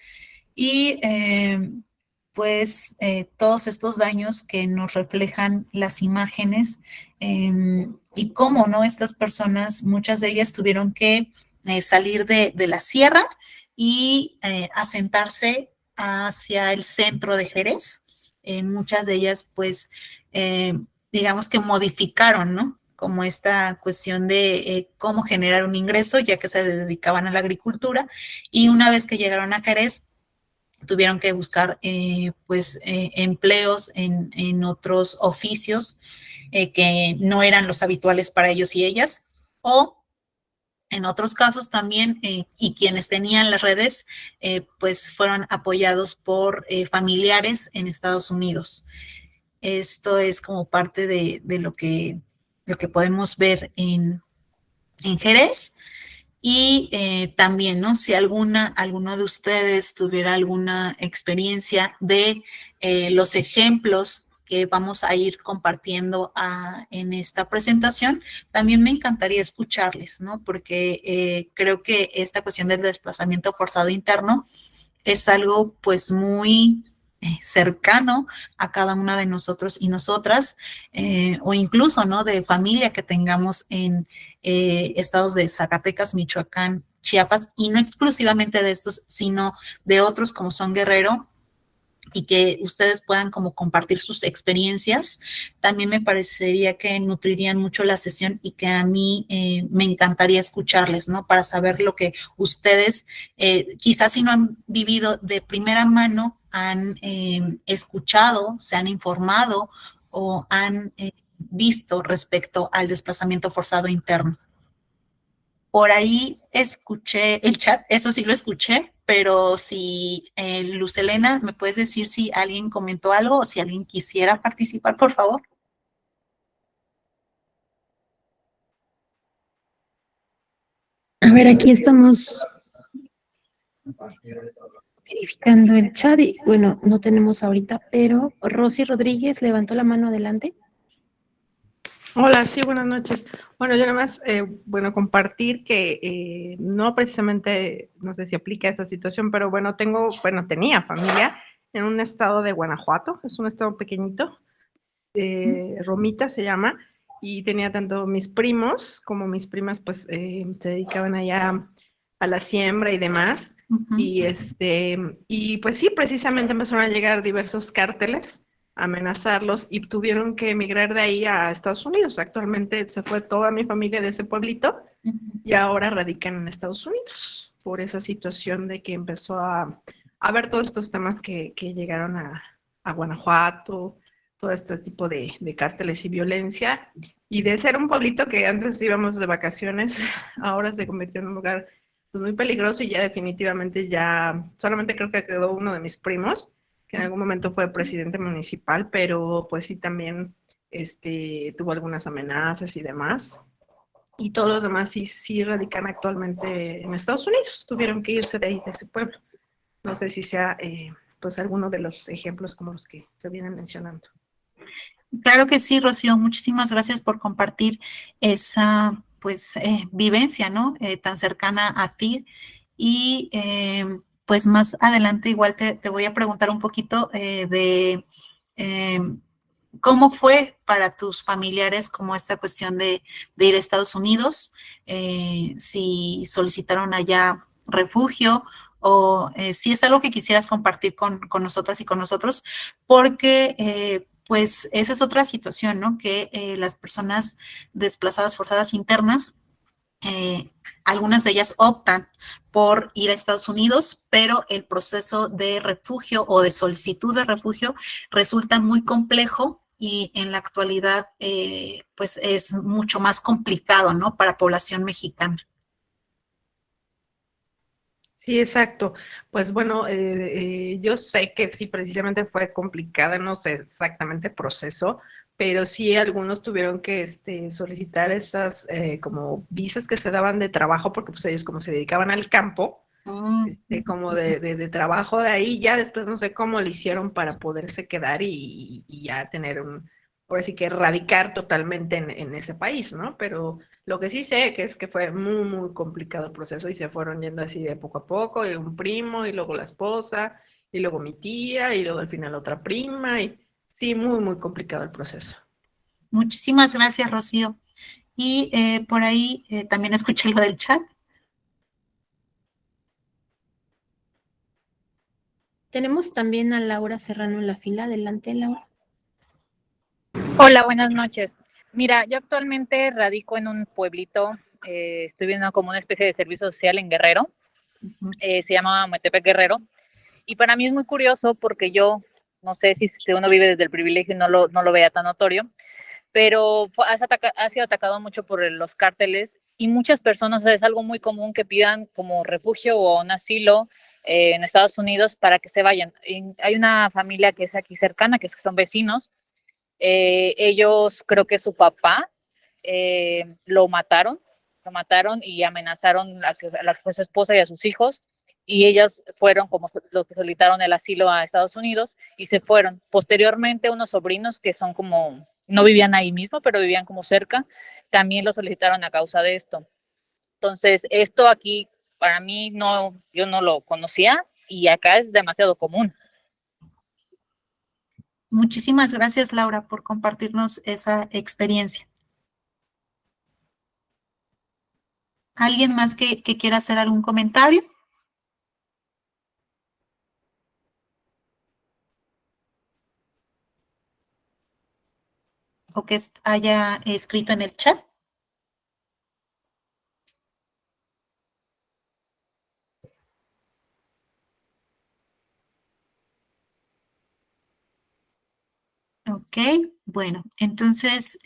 y todos estos daños que nos reflejan las imágenes, y cómo, ¿no?, estas personas, muchas de ellas tuvieron que salir de la sierra y asentarse hacia el centro de Jerez. Muchas de ellas, pues, digamos que modificaron, ¿no?, como esta cuestión de cómo generar un ingreso, ya que se dedicaban a la agricultura, y una vez que llegaron a Jerez, tuvieron que buscar empleos en otros oficios que no eran los habituales para ellos y ellas, o en otros casos también, y quienes tenían las redes, pues fueron apoyados por familiares en Estados Unidos. Esto es como parte de lo que podemos ver en Jerez. Y también, ¿no? Si alguno de ustedes tuviera alguna experiencia de los ejemplos que vamos a ir compartiendo en esta presentación, también me encantaría escucharles, ¿no? Porque creo que esta cuestión del desplazamiento forzado interno es algo pues muy cercano a cada una de nosotros y nosotras, o incluso, ¿no? De familia que tengamos en estados de Zacatecas, Michoacán, Chiapas, y no exclusivamente de estos, sino de otros como son Guerrero, y que ustedes puedan como compartir sus experiencias, también me parecería que nutrirían mucho la sesión y que a mí me encantaría escucharles, ¿no? Para saber lo que ustedes, quizás si no han vivido de primera mano, han escuchado, se han informado o han visto respecto al desplazamiento forzado interno. Por ahí escuché el chat, eso sí lo escuché, pero si Luz Helena, ¿me puedes decir si alguien comentó algo o si alguien quisiera participar, por favor? A ver, aquí estamos verificando el chat y bueno, no tenemos ahorita, pero Rosy Rodríguez levantó la mano adelante. Hola, sí, buenas noches. Bueno, yo nada más, bueno, compartir que no precisamente, no sé si aplica esta situación, pero bueno, tenía familia en un estado de Guanajuato, es un estado pequeñito, Romita se llama, y tenía tanto mis primos como mis primas, pues se dedicaban allá a la siembra y demás, y pues sí, precisamente empezaron a llegar diversos cárteles amenazarlos y tuvieron que emigrar de ahí a Estados Unidos. Actualmente se fue toda mi familia de ese pueblito y ahora radican en Estados Unidos por esa situación de que empezó a ver todos estos temas que llegaron a Guanajuato, todo este tipo de cárteles y violencia. Y de ser un pueblito que antes íbamos de vacaciones, ahora se convirtió en un lugar pues, muy peligroso y ya definitivamente ya, solamente creo que quedó uno de mis primos, que en algún momento fue presidente municipal, pero pues sí también tuvo algunas amenazas y demás. Y todos los demás sí radican actualmente en Estados Unidos, tuvieron que irse de ahí, de ese pueblo. No sé si sea pues alguno de los ejemplos como los que se vienen mencionando. Claro que sí, Rocío, muchísimas gracias por compartir esa pues vivencia, ¿no? Tan cercana a ti. Y pues más adelante igual te voy a preguntar un poquito de cómo fue para tus familiares como esta cuestión de ir a Estados Unidos, si solicitaron allá refugio o si es algo que quisieras compartir con nosotras y con nosotros, porque pues esa es otra situación, ¿no? Que las personas desplazadas forzadas internas, algunas de ellas optan por ir a Estados Unidos, pero el proceso de refugio o de solicitud de refugio resulta muy complejo y en la actualidad pues es mucho más complicado, ¿no? Para población mexicana. Sí, exacto. Pues bueno, yo sé que sí, precisamente fue complicada, no sé exactamente el proceso, pero sí algunos tuvieron que solicitar estas como visas que se daban de trabajo, porque pues ellos como se dedicaban al campo, como de trabajo de ahí, ya después no sé cómo le hicieron para poderse quedar y ya tener ahora sí que radicar totalmente en ese país, ¿no? Pero lo que sí sé que es que fue muy, muy complicado el proceso y se fueron yendo así de poco a poco, y un primo, y luego la esposa, y luego mi tía, y luego al final otra prima, y sí, muy, muy complicado el proceso. Muchísimas gracias, Rocío. Y por ahí también escuché lo del chat. Tenemos también a Laura Serrano en la fila. Adelante, Laura. Hola, buenas noches. Mira, yo actualmente radico en un pueblito, estoy viendo como una especie de servicio social en Guerrero, se llama Metepec Guerrero, y para mí es muy curioso porque yo, no sé si uno vive desde el privilegio y no lo vea tan notorio, pero ha sido atacado mucho por los cárteles y muchas personas, o sea, es algo muy común que pidan como refugio o un asilo en Estados Unidos para que se vayan. Y hay una familia que es aquí cercana, que son vecinos. Ellos, creo que su papá lo mataron lo mataron y amenazaron a la que fue su esposa y a sus hijos, y ellas fueron como los que solicitaron el asilo a Estados Unidos y se fueron. Posteriormente, unos sobrinos que son como, no vivían ahí mismo, pero vivían como cerca, también lo solicitaron a causa de esto. Entonces, esto aquí, para mí, no, yo no lo conocía y acá es demasiado común. Muchísimas gracias, Laura, por compartirnos esa experiencia. ¿Alguien más que quiera hacer algún comentario? ¿O que haya escrito en el chat? Ok, bueno, entonces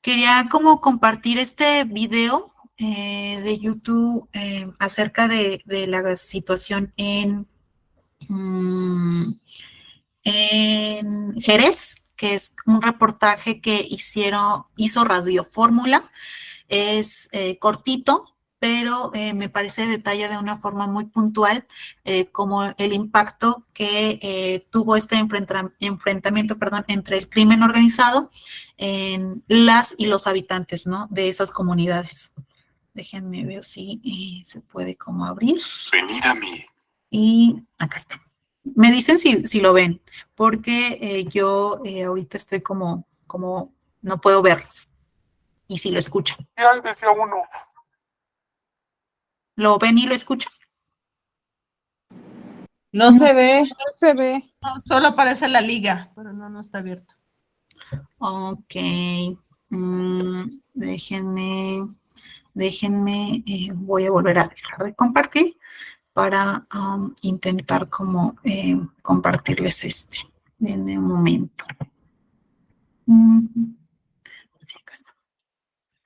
quería como compartir este video de YouTube acerca de la situación en Jerez, que es un reportaje que hizo Radio Fórmula. Es cortito, pero me parece detalla de una forma muy puntual como el impacto que tuvo este enfrentamiento, entre el crimen organizado en las y los habitantes, ¿no?, de esas comunidades. Déjenme ver si se puede como abrir. Venid a mí. Y acá está. Me dicen si lo ven, porque yo ahorita estoy como no puedo verlos. Y si lo escuchan. Ya decía uno. ¿Lo ven y lo escuchan? No se ve. No se ve. No, solo aparece la liga, pero no está abierto. Ok. Déjenme, voy a volver a dejar de compartir para intentar como compartirles en un momento. Acá está.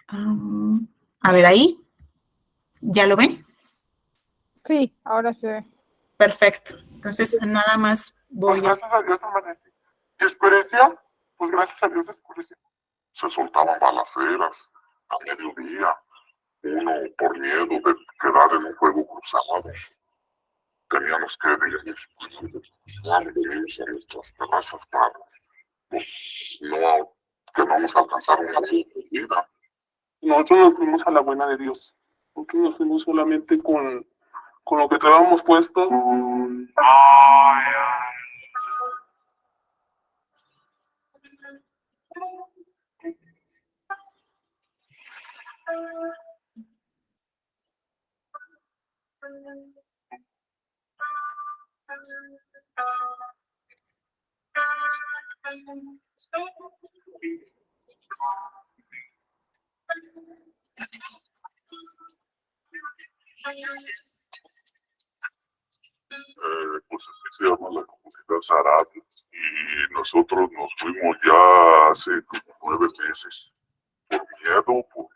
A ver, ahí. ¿Ya lo ven? Sí, ahora se ve. Perfecto. Entonces, nada más voy Pues gracias a Dios amanecí. ¿Y oscurecía? Pues gracias a Dios oscurecía. Se soltaban balaceras a mediodía. Uno, por miedo de quedar en un juego cruzado, teníamos que, digamos, venimos a nuestras terrazas para, pues, que no nos alcanzara una vida. Nosotros nos fuimos a la buena de Dios. Nosotros nos fuimos solamente con lo que traíamos puesto. Pues así se llama la comunidad Zarat, y nosotros nos fuimos ya hace como 9 meses por miedo, porque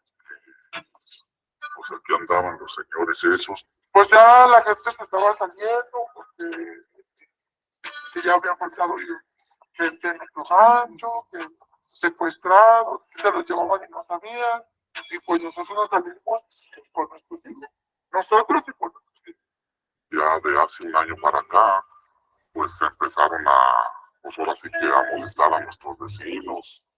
pues aquí andaban los señores esos. Pues ya la gente se estaba saliendo porque ya había faltado gente en nuestro rancho, que secuestrados, se los llevaban y no sabían, y pues nosotros nos salimos por nuestros hijos, nosotros y por nuestros hijos. Ya de hace un año para acá, pues empezaron pues ahora sí que a molestar a nuestros vecinos,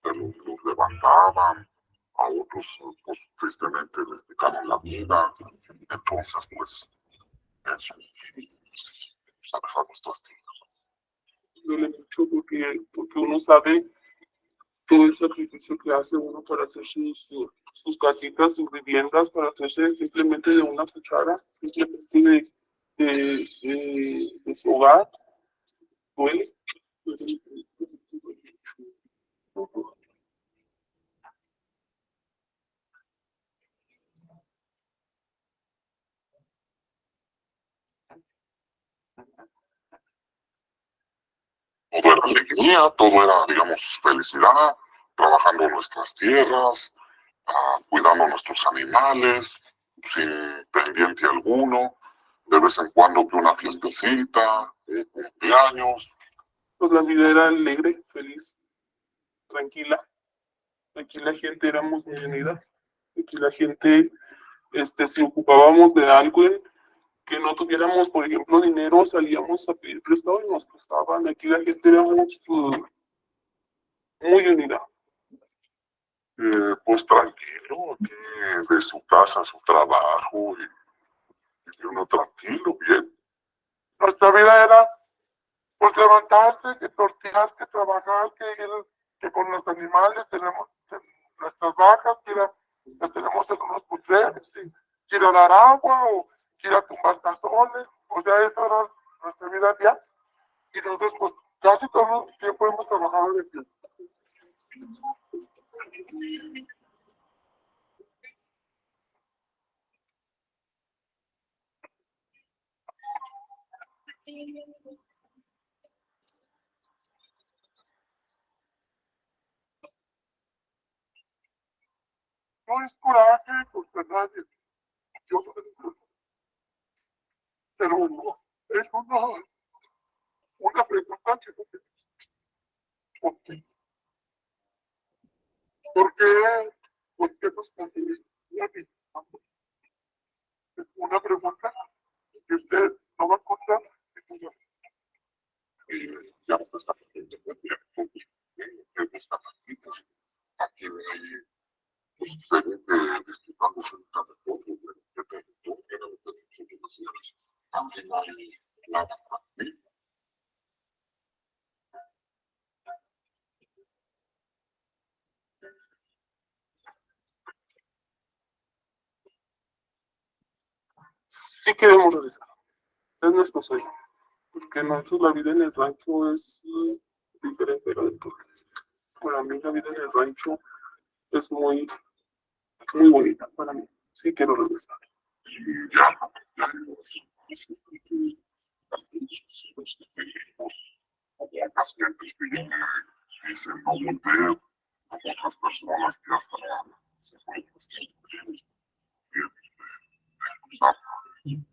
los levantaban, a otros pues tristemente les quitaron la vida, entonces pues eso, sacar nuestras hijas. Duele mucho porque uno sabe todo el sacrificio que hace uno para hacer sus casitas, sus viviendas, para hacerse simplemente de una cuchara, simplemente de su hogar. Duele. Todo era alegría, todo era, digamos, felicidad, trabajando en nuestras tierras, cuidando a nuestros animales, sin pendiente alguno, de vez en cuando que una fiestecita, un cumpleaños. Pues la vida era alegre, feliz, tranquila. Aquí la gente éramos muy unida. Aquí la gente, si ocupábamos de algo que no tuviéramos, por ejemplo, dinero, salíamos a pedir prestado y nos prestaban. Aquí la gente era muy unida. Pues tranquilo, aquí de su casa a su trabajo y uno tranquilo, bien. Nuestra vida era, pues, levantarse, que tortear, que trabajar, que con los animales tenemos nuestras vacas, las tenemos en unos putreros, que ir a dar agua o que ir a tumbar tazones. O sea, esa era nuestra vida diaria. Y nosotros, pues, casi todo el tiempo hemos trabajado de pie. No es coraje contra nadie. Yo no es, pero no, es una pregunta que no ¿por qué? ¿Por qué nos conseguimos la vida? Es una pregunta que usted no va a contar. Ya no está aquí, aquí pues, se ve que disfrutamos en cada cosa, también hay la familia. Sí queremos regresar. Es nuestro sueño. Porque nosotros la vida en el rancho es diferente a la del pueblo. Para mí la vida en el rancho es muy, muy bonita para mí. Sí quiero regresar. Ya, las gentes que ya dicen no volver, otras personas que hasta se pueden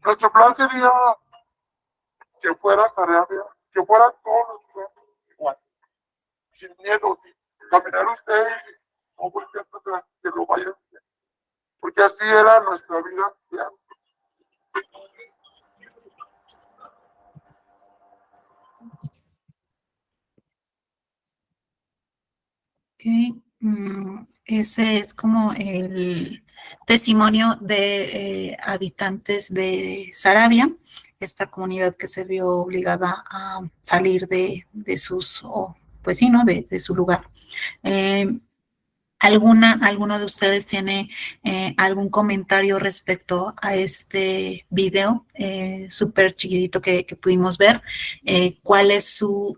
Nuestro plan sería que fuera Sarabia, que fuera todos los días igual, sin miedo, sin caminar usted y no voltear atrás, que lo vayan haciendo. Porque así era nuestra vida de antes. Ok, ese es como el testimonio de habitantes de Sarabia, esta comunidad que se vio obligada a salir de sus, pues sí, ¿no? De su lugar. ¿Alguno de ustedes tiene algún comentario respecto a este video súper chiquitito que pudimos ver? ¿Cuál es su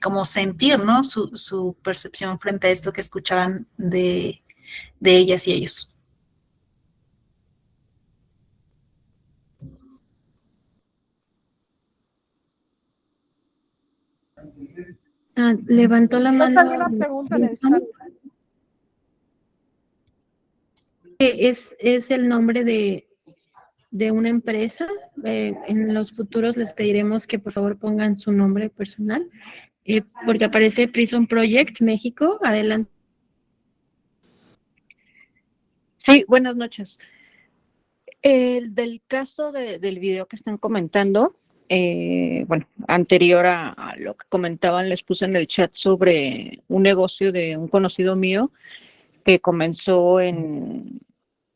como sentir, ¿no? Su percepción frente a esto que escuchaban de ellas y ellos? Levantó la ¿No mano. salió una pregunta en el chat? Es el nombre de una empresa. En los futuros les pediremos que por favor pongan su nombre personal, porque aparece Prison Project México. Adelante. Sí, buenas noches. El del caso del video que están comentando, bueno, anterior a lo que comentaban, les puse en el chat sobre un negocio de un conocido mío que comenzó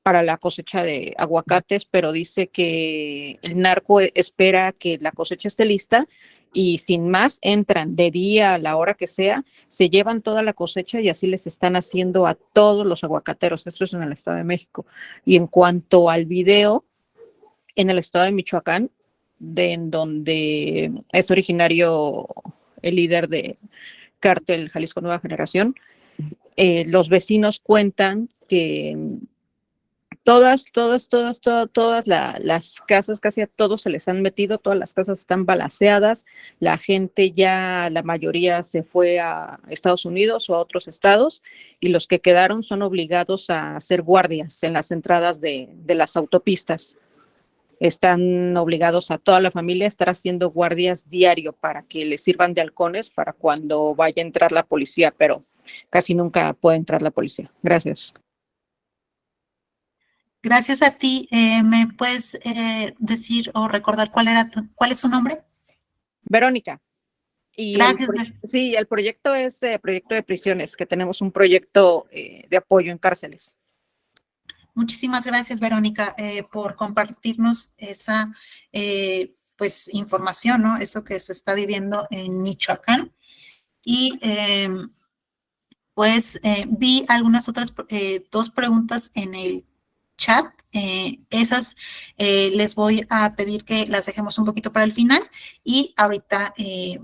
para la cosecha de aguacates, pero dice que el narco espera que la cosecha esté lista y sin más entran de día a la hora que sea, se llevan toda la cosecha y así les están haciendo a todos los aguacateros. Esto es en el Estado de México. Y en cuanto al video, en el Estado de Michoacán, en donde es originario el líder de Cártel Jalisco Nueva Generación, los vecinos cuentan que todas las casas, casi a todos se les han metido, todas las casas están balaceadas, la gente ya, la mayoría se fue a Estados Unidos o a otros estados y los que quedaron son obligados a hacer guardias en las entradas de las autopistas. Están obligados a toda la familia a estar haciendo guardias diario para que les sirvan de halcones para cuando vaya a entrar la policía, pero casi nunca puede entrar la policía. Gracias. Gracias a ti. ¿Me puedes decir o recordar cuál es su nombre? Verónica. Y Gracias. sí, el proyecto es proyecto de prisiones, que tenemos un proyecto de apoyo en cárceles. Muchísimas gracias, Verónica, por compartirnos esa pues información, ¿no? Eso que se está viviendo en Michoacán. Y pues vi algunas otras dos preguntas en el chat. Esas les voy a pedir que las dejemos un poquito para el final y ahorita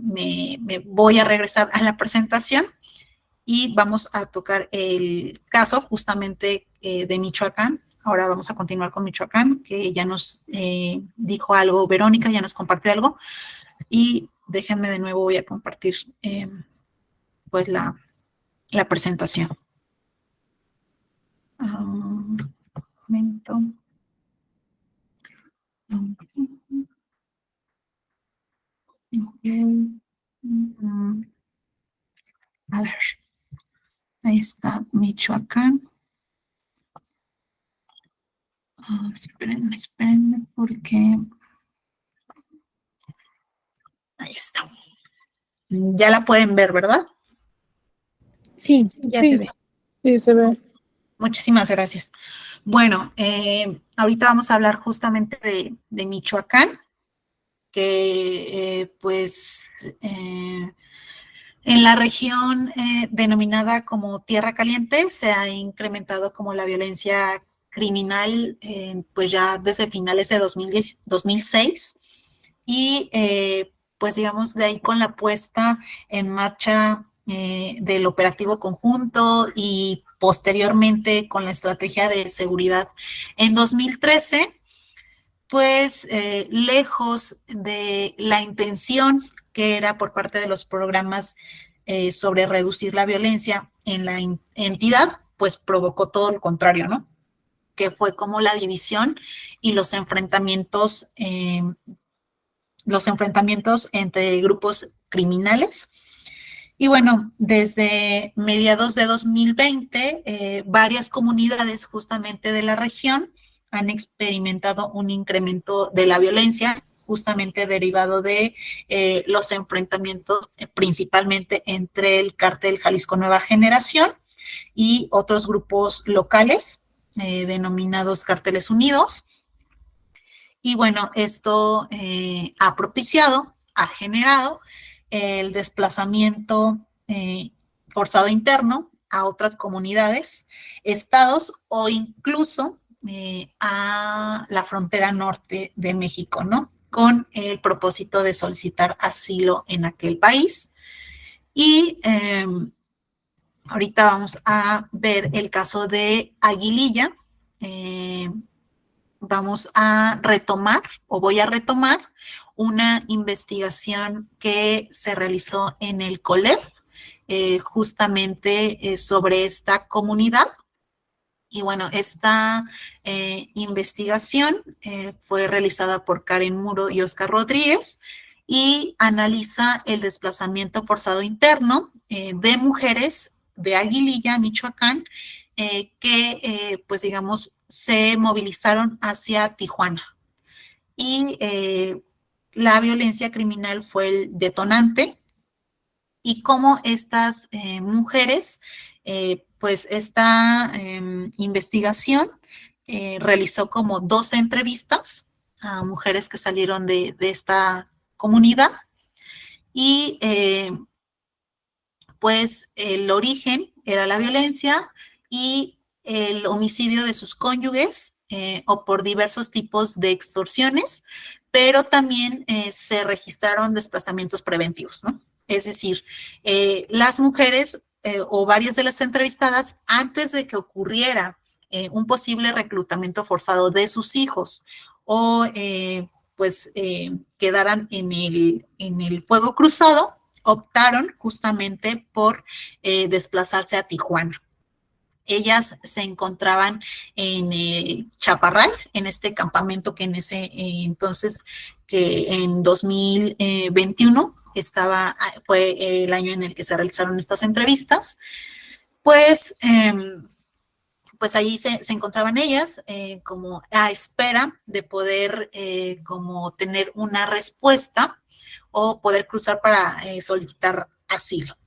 me voy a regresar a la presentación y vamos a tocar el caso justamente de Michoacán. Ahora vamos a continuar con Michoacán, que ya nos dijo algo Verónica, ya nos compartió algo. Y déjenme de nuevo, voy a compartir pues la presentación. Un momento. A ver. Ahí está Michoacán. Espérenme, porque ahí está. Ya la pueden ver, ¿verdad? Sí, ya se ve. Sí, se ve. Muchísimas gracias. Bueno, ahorita vamos a hablar justamente de Michoacán, que pues en la región denominada como Tierra Caliente se ha incrementado como la violencia criminal pues ya desde finales de 2006 y pues digamos de ahí con la puesta en marcha del operativo conjunto y posteriormente con la estrategia de seguridad en 2013, pues lejos de la intención que era por parte de los programas sobre reducir la violencia en la entidad, pues provocó todo lo contrario, ¿no? Que fue como la división y los enfrentamientos entre grupos criminales. Y bueno, desde mediados de 2020, varias comunidades justamente de la región han experimentado un incremento de la violencia, justamente derivado de los enfrentamientos principalmente entre el cártel Jalisco Nueva Generación y otros grupos locales denominados Cárteles Unidos. Y bueno, esto ha generado el desplazamiento forzado interno a otras comunidades, estados o incluso a la frontera norte de México, ¿no? Con el propósito de solicitar asilo en aquel país. Y ahorita vamos a ver el caso de Aguililla. Vamos a retomar, o voy a retomar, una investigación que se realizó en el COLEP, justamente sobre esta comunidad. Y bueno, esta investigación fue realizada por Karen Muro y Oscar Rodríguez y analiza el desplazamiento forzado interno de mujeres de Aguililla, Michoacán, que pues digamos se movilizaron hacia Tijuana. Y la violencia criminal fue el detonante y cómo estas mujeres, pues esta investigación realizó como 12 entrevistas a mujeres que salieron de esta comunidad y pues el origen era la violencia y el homicidio de sus cónyuges o por diversos tipos de extorsiones, pero también se registraron desplazamientos preventivos, ¿no? Es decir, las mujeres o varias de las entrevistadas, antes de que ocurriera un posible reclutamiento forzado de sus hijos o pues quedaran en el fuego cruzado, optaron justamente por desplazarse a Tijuana. Ellas se encontraban en el Chaparral, en este campamento que en ese entonces, que en 2021 fue el año en el que se realizaron estas entrevistas, pues pues ahí se encontraban ellas como a espera de poder como tener una respuesta o poder cruzar para solicitar asilo.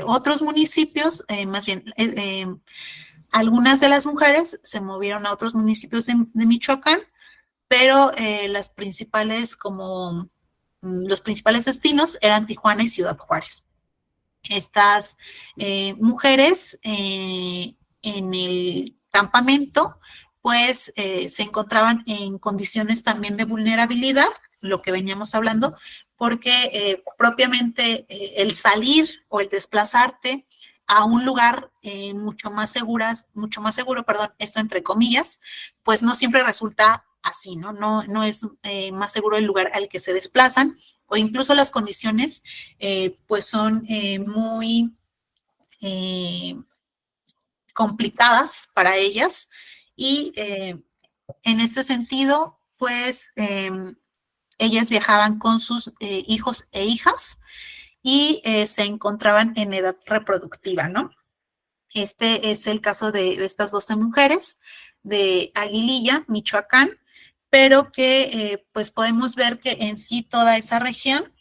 Otros municipios, más bien, algunas de las mujeres se movieron a otros municipios de Michoacán, pero las principales los principales destinos eran Tijuana y Ciudad Juárez. Estas mujeres en el campamento, pues se encontraban en condiciones también de vulnerabilidad, lo que veníamos hablando, porque propiamente el salir o el desplazarte a un lugar mucho más seguro, esto entre comillas, pues no siempre resulta así, ¿no? No es más seguro el lugar al que se desplazan, o incluso las condiciones pues son muy complicadas para ellas, y en este sentido, pues ellas viajaban con sus hijos e hijas y se encontraban en edad reproductiva, ¿no? Este es el caso de estas 12 mujeres de Aguililla, Michoacán, pero que pues podemos ver que en sí toda esa región,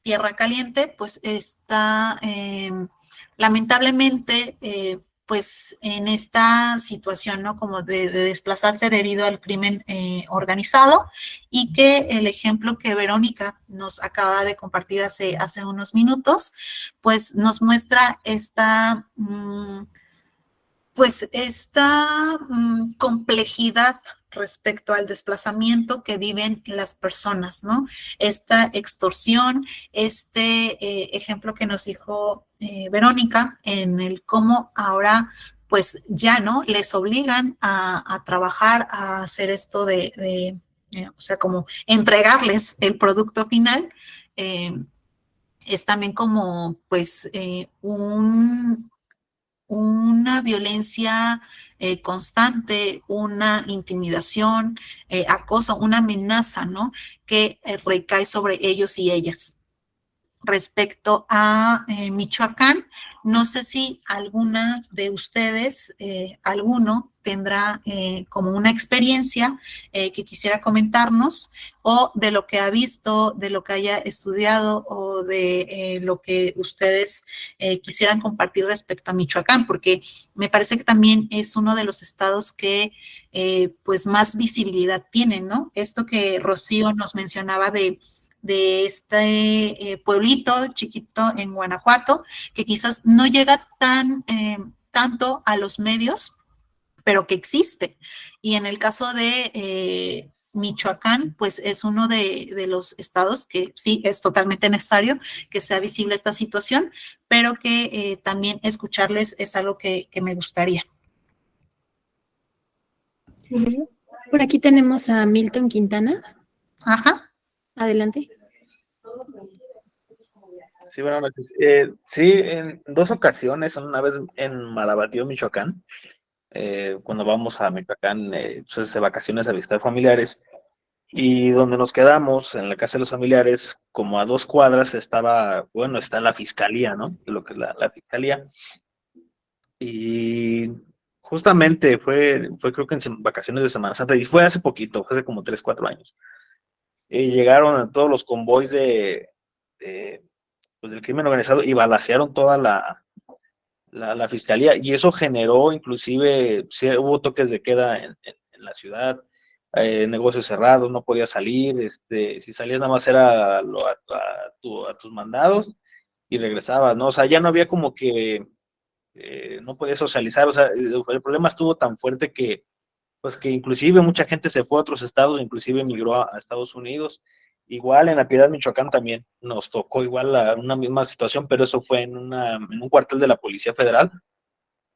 Tierra Caliente, pues está lamentablemente pues en esta situación, ¿no? Como de desplazarse debido al crimen organizado, y que el ejemplo que Verónica nos acaba de compartir hace unos minutos, pues nos muestra esta complejidad respecto al desplazamiento que viven las personas, ¿no? Esta extorsión, ejemplo que nos dijo Verónica, en el cómo ahora, pues ya, ¿no? Les obligan a trabajar, a hacer esto o sea, como entregarles el producto final, es también como, pues, una violencia constante, una intimidación, acoso, una amenaza, ¿no? Que recae sobre ellos y ellas. Respecto a Michoacán, no sé si alguna de ustedes, alguno, tendrá como una experiencia que quisiera comentarnos, o de lo que ha visto, de lo que haya estudiado, o de lo que ustedes quisieran compartir respecto a Michoacán, porque me parece que también es uno de los estados que pues más visibilidad tienen, ¿no? Esto que Rocío nos mencionaba de este pueblito chiquito en Guanajuato, que quizás no llega tanto a los medios, pero que existe. Y en el caso de Michoacán, pues es uno de los estados que sí es totalmente necesario que sea visible esta situación, pero que también escucharles es algo que me gustaría. Por aquí tenemos a Milton Quintana. Ajá. Adelante. Sí, buenas noches. Sí, en 2 ocasiones, una vez en Marabatío, Michoacán, cuando vamos a Michoacán, pues, de vacaciones a visitar familiares, y donde nos quedamos, en la casa de los familiares, como a 2 cuadras está la fiscalía, ¿no? Lo que es la fiscalía. Y justamente fue creo que en vacaciones de Semana Santa, y fue hace poquito, fue hace como 3, 4 años. Llegaron a todos los convoys pues del crimen organizado y balacearon toda la fiscalía, y eso generó inclusive, sí, hubo toques de queda en la ciudad, negocios cerrados, no podías salir, si salías nada más era a tus mandados y regresabas, ¿no? O sea, ya no había como que, no podías socializar, o sea, el problema estuvo tan fuerte que, pues que inclusive mucha gente se fue a otros estados, inclusive emigró a Estados Unidos. Igual en La Piedad, Michoacán, también nos tocó igual una misma situación, pero eso fue en un cuartel de la Policía Federal.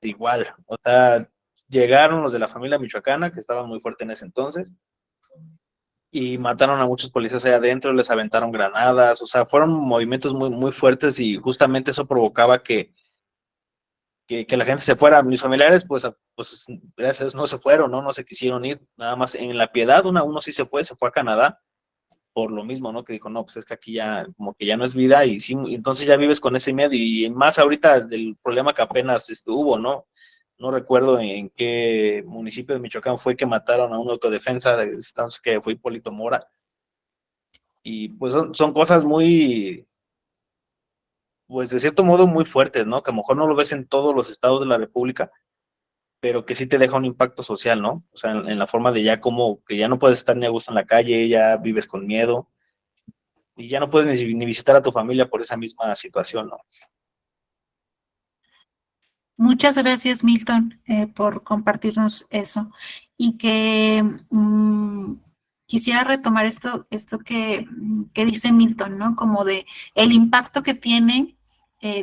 Igual, o sea, llegaron los de la familia michoacana, que estaban muy fuertes en ese entonces, y mataron a muchos policías allá adentro, les aventaron granadas, o sea, fueron movimientos muy, muy fuertes, y justamente eso provocaba que la gente se fuera. Mis familiares, pues gracias a Dios no se fueron, no se quisieron ir, nada más en La Piedad, uno sí se fue a Canadá, por lo mismo, ¿no? Que dijo, no, pues es que aquí ya, como que ya no es vida, y sí, entonces ya vives con ese miedo, y más ahorita del problema que apenas hubo, ¿no? no recuerdo en qué municipio de Michoacán fue que mataron a una autodefensa, que fue Hipólito Mora. Y pues son cosas muy, pues de cierto modo muy fuertes, ¿no? Que a lo mejor no lo ves en todos los estados de la República, pero que sí te deja un impacto social, ¿no? O sea, en la forma de ya como que ya no puedes estar ni a gusto en la calle, ya vives con miedo y ya no puedes ni visitar a tu familia por esa misma situación, ¿no? Muchas gracias, Milton, por compartirnos eso. Y que quisiera retomar esto que dice Milton, ¿no? Como de el impacto que tiene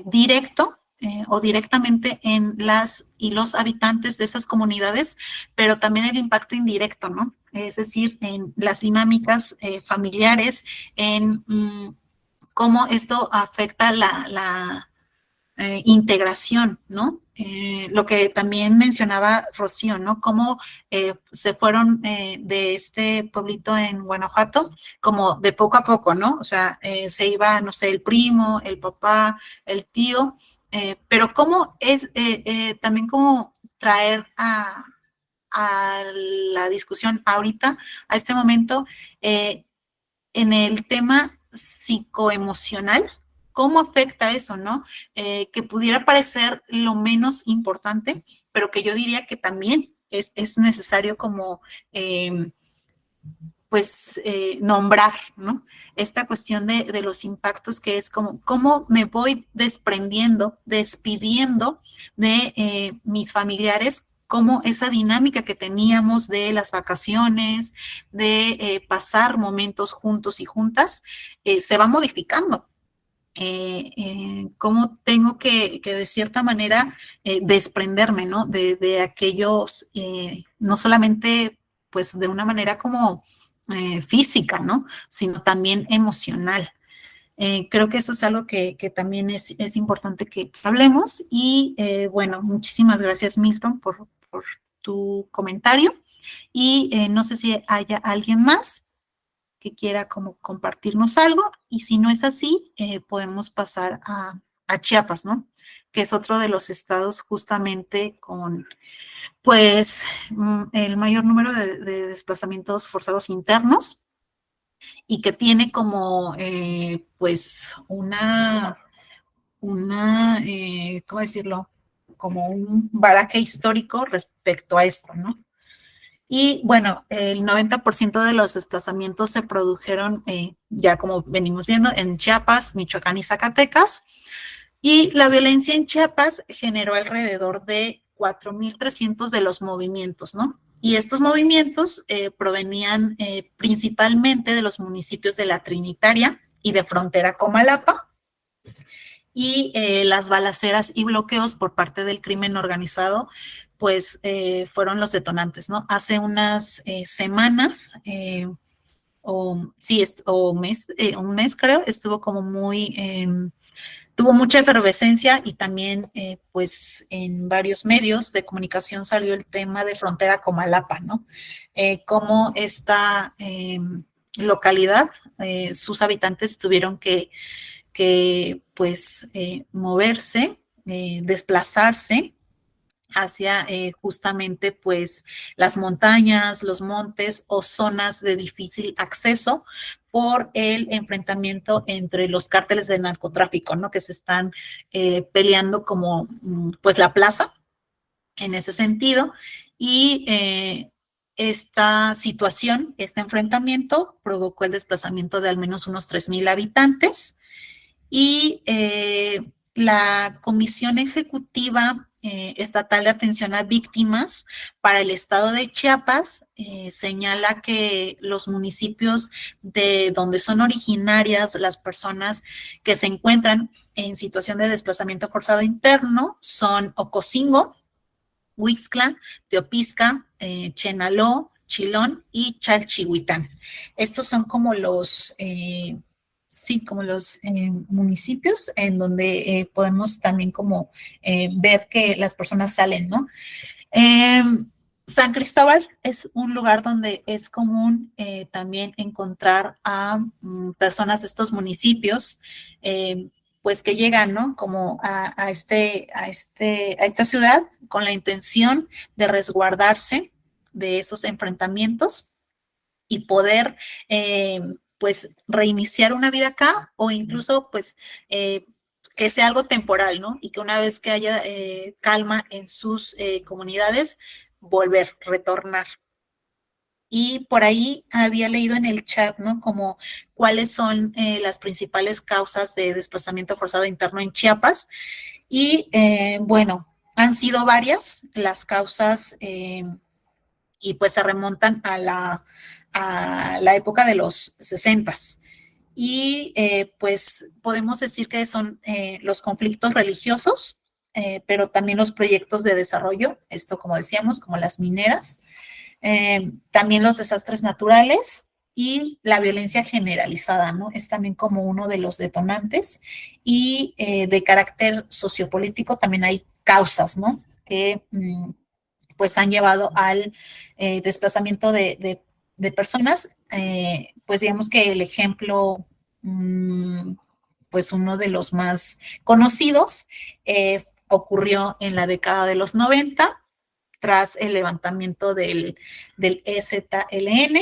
directo o directamente en las y los habitantes de esas comunidades, pero también el impacto indirecto, ¿no? Es decir, en las dinámicas familiares, en cómo esto afecta la integración, ¿no? Lo que también mencionaba Rocío, ¿no? Cómo se fueron de este pueblito en Guanajuato, como de poco a poco, ¿no? O sea, se iba, no sé, el primo, el papá, el tío, pero cómo es también como traer a la discusión ahorita, a este momento, en el tema psicoemocional, ¿cómo afecta eso, no? Que pudiera parecer lo menos importante, pero que yo diría que también es necesario como, nombrar, ¿no? Esta cuestión de los impactos que es como, ¿cómo me voy despidiendo de mis familiares? Cómo esa dinámica que teníamos de las vacaciones, de pasar momentos juntos y juntas, se va modificando. Cómo tengo que de cierta manera desprenderme, ¿no? De aquellos, no solamente pues de una manera como física, ¿no? Sino también emocional. Creo que eso es algo que también es importante que hablemos y bueno, muchísimas gracias Milton por tu comentario y no sé si haya alguien más que quiera como compartirnos algo y si no es así, podemos pasar a Chiapas, ¿no? Que es otro de los estados justamente con pues el mayor número de desplazamientos forzados internos y que tiene como pues ¿cómo decirlo? Como un baraje histórico respecto a esto, ¿no? Y bueno, el 90% de los desplazamientos se produjeron, ya como venimos viendo, en Chiapas, Michoacán y Zacatecas. Y la violencia en Chiapas generó alrededor de 4,300 de los movimientos, ¿no? Y estos movimientos provenían principalmente de los municipios de La Trinitaria y de Frontera Comalapa. Y las balaceras y bloqueos por parte del crimen organizado, pues fueron los detonantes, ¿no? Hace unas semanas, un mes creo, estuvo como muy, tuvo mucha efervescencia y también pues en varios medios de comunicación salió el tema de Frontera Comalapa, ¿no? Cómo esta localidad, sus habitantes tuvieron que pues moverse, desplazarse hacia justamente pues las montañas, los montes o zonas de difícil acceso por el enfrentamiento entre los cárteles de narcotráfico, ¿no? Que se están peleando como pues la plaza en ese sentido y esta situación, este enfrentamiento provocó el desplazamiento de al menos unos 3,000 habitantes y la Comisión Ejecutiva Estatal de Atención a Víctimas para el estado de Chiapas señala que los municipios de donde son originarias las personas que se encuentran en situación de desplazamiento forzado interno son Ocosingo, Huixtla, Teopisca, Chenaló, Chilón y Chalchihuitán. Estos son como los municipios en donde podemos también como ver que las personas salen, ¿no? San Cristóbal es un lugar donde es común también encontrar a personas de estos municipios, pues que llegan, ¿no? Como a esta ciudad con la intención de resguardarse de esos enfrentamientos y poder pues reiniciar una vida acá o incluso pues que sea algo temporal, ¿no? Y que una vez que haya calma en sus comunidades, volver, retornar. Y por ahí había leído en el chat, ¿no? Como cuáles son las principales causas de desplazamiento forzado interno en Chiapas. Y bueno, han sido varias las causas y pues se remontan a la época de los 60s. Y pues podemos decir que son los conflictos religiosos, pero también los proyectos de desarrollo, esto como decíamos, como las mineras, también los desastres naturales y la violencia generalizada, ¿no? Es también como uno de los detonantes y de carácter sociopolítico también hay causas, ¿no? Que pues han llevado al desplazamiento de personas, pues digamos que el ejemplo, pues uno de los más conocidos ocurrió en la década de los 90 tras el levantamiento del EZLN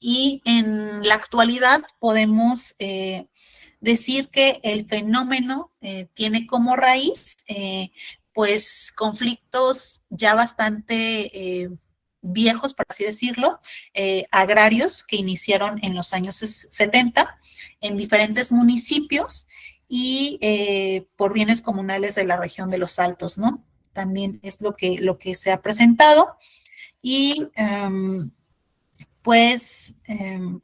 y en la actualidad podemos decir que el fenómeno tiene como raíz pues conflictos ya bastante viejos, por así decirlo, agrarios que iniciaron en los años 70 en diferentes municipios y por bienes comunales de la región de los Altos, ¿no? También es lo que se ha presentado y pues en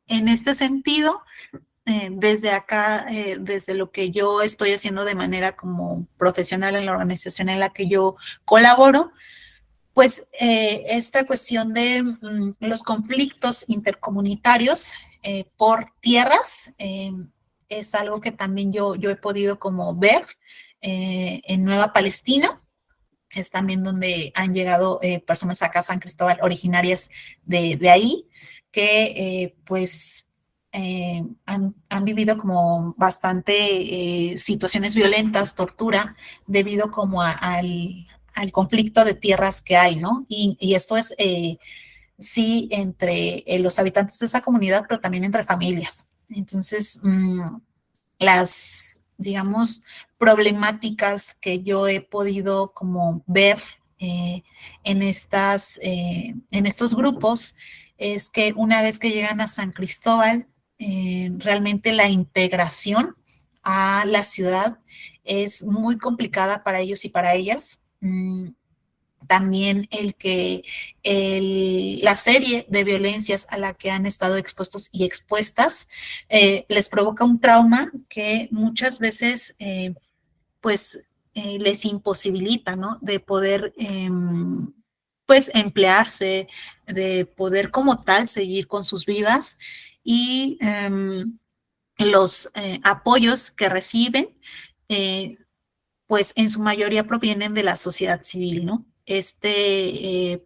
este sentido, desde acá, desde lo que yo estoy haciendo de manera como profesional en la organización en la que yo colaboro, pues esta cuestión de los conflictos intercomunitarios por tierras es algo que también yo he podido como ver en Nueva Palestina. Es también donde han llegado personas acá a San Cristóbal originarias de ahí, que pues han vivido como bastante situaciones violentas, tortura, debido como al conflicto de tierras que hay, ¿no? Y esto es, sí, entre los habitantes de esa comunidad, pero también entre familias. Entonces, las, digamos, problemáticas que yo he podido como ver en estos grupos es que una vez que llegan a San Cristóbal, realmente la integración a la ciudad es muy complicada para ellos y para ellas. También la serie de violencias a la que han estado expuestos y expuestas les provoca un trauma que muchas veces pues les imposibilita, ¿no? De poder pues emplearse, de poder como tal seguir con sus vidas y los apoyos que reciben pues en su mayoría provienen de la sociedad civil, ¿no?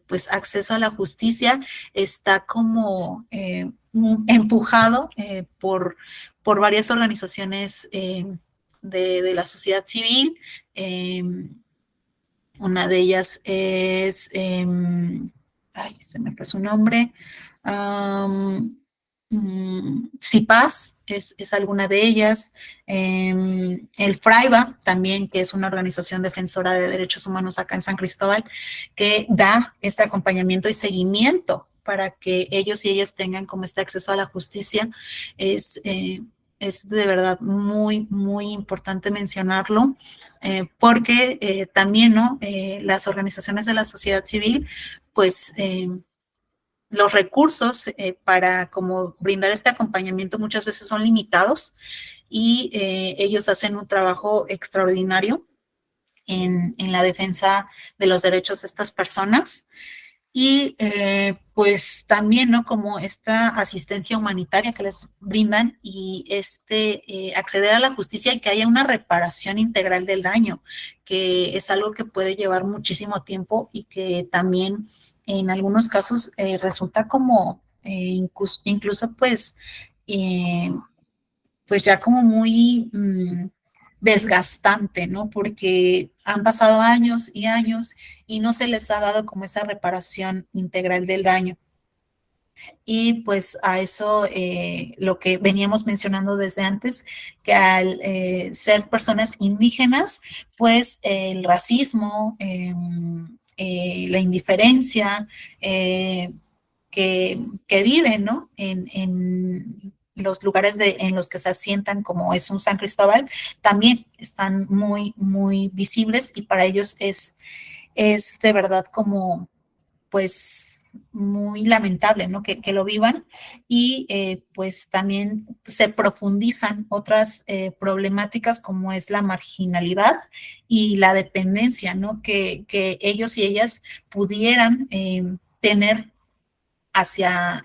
Pues acceso a la justicia está como empujado por varias organizaciones de la sociedad civil. Una de ellas es, ay, se me fue su nombre, CIPAS es alguna de ellas, el FRAIBA también, que es una organización defensora de derechos humanos acá en San Cristóbal, que da este acompañamiento y seguimiento para que ellos y ellas tengan como este acceso a la justicia. Es de verdad muy, muy importante mencionarlo, porque también, ¿no? Las organizaciones de la sociedad civil, pues los recursos para como brindar este acompañamiento muchas veces son limitados y ellos hacen un trabajo extraordinario en la defensa de los derechos de estas personas. Y pues también, ¿no? Como esta asistencia humanitaria que les brindan y acceder a la justicia y que haya una reparación integral del daño, que es algo que puede llevar muchísimo tiempo y que también en algunos casos resulta como incluso pues ya como muy desgastante, ¿no? Porque han pasado años y años y no se les ha dado como esa reparación integral del daño. Y pues a eso lo que veníamos mencionando desde antes, que al ser personas indígenas, pues el racismo, la indiferencia que viven, ¿no? En los lugares en los que se asientan, como es un San Cristóbal, también están muy, muy visibles y para ellos es de verdad como, pues, muy lamentable, ¿no? Que lo vivan y pues también se profundizan otras problemáticas como es la marginalidad y la dependencia, ¿no? Que ellos y ellas pudieran tener hacia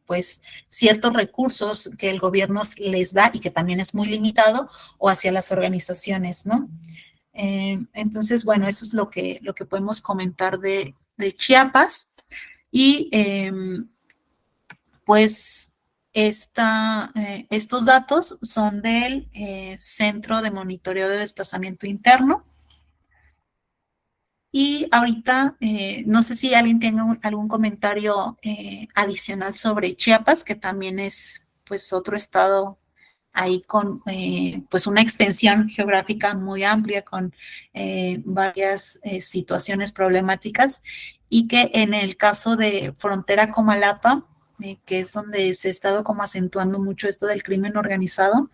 pues ciertos recursos que el gobierno les da y que también es muy limitado o hacia las organizaciones, ¿no? Entonces, bueno, eso es lo que podemos comentar de Chiapas. Y pues estos datos son del Centro de Monitoreo de Desplazamiento Interno. Y ahorita, no sé si alguien tenga algún comentario adicional sobre Chiapas, que también es pues otro estado ahí con pues una extensión geográfica muy amplia, con varias situaciones problemáticas, y que en el caso de Frontera Comalapa, que es donde se ha estado como acentuando mucho esto del crimen organizado,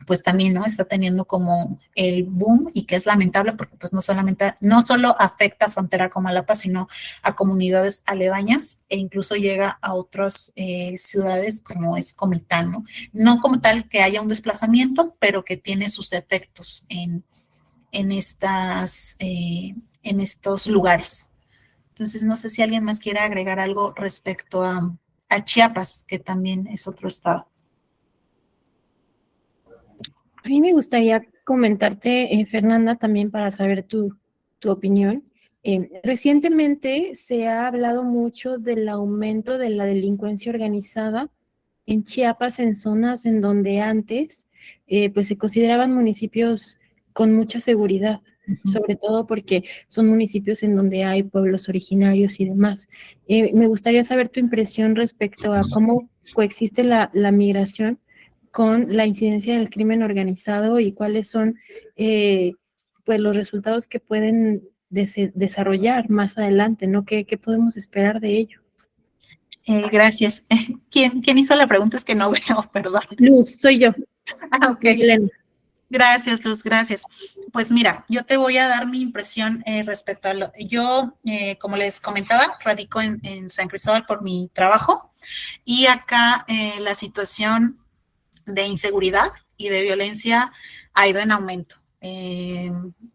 pues también, ¿no? Está teniendo como el boom y que es lamentable porque pues no solo afecta a Frontera Comalapa, sino a comunidades aledañas e incluso llega a otras ciudades como es Comitán, ¿no? No como tal que haya un desplazamiento, pero que tiene sus efectos en estos lugares. Entonces, no sé si alguien más quiere agregar algo respecto a Chiapas, que también es otro estado. A mí me gustaría comentarte, Fernanda, también para saber tu opinión. Recientemente se ha hablado mucho del aumento de la delincuencia organizada en Chiapas, en zonas en donde antes pues se consideraban municipios con mucha seguridad, sobre todo porque son municipios en donde hay pueblos originarios y demás. Me gustaría saber tu impresión respecto a cómo coexiste la migración con la incidencia del crimen organizado y cuáles son pues los resultados que pueden desarrollar más adelante, ¿no? ¿Qué podemos esperar de ello? Gracias. ¿Quién hizo la pregunta? Es que no veo, perdón. Luz, soy yo. Ok. Gracias, Luz, gracias. Pues mira, yo te voy a dar mi impresión respecto a yo, como les comentaba, radico en San Cristóbal por mi trabajo y acá la situación de inseguridad y de violencia ha ido en aumento.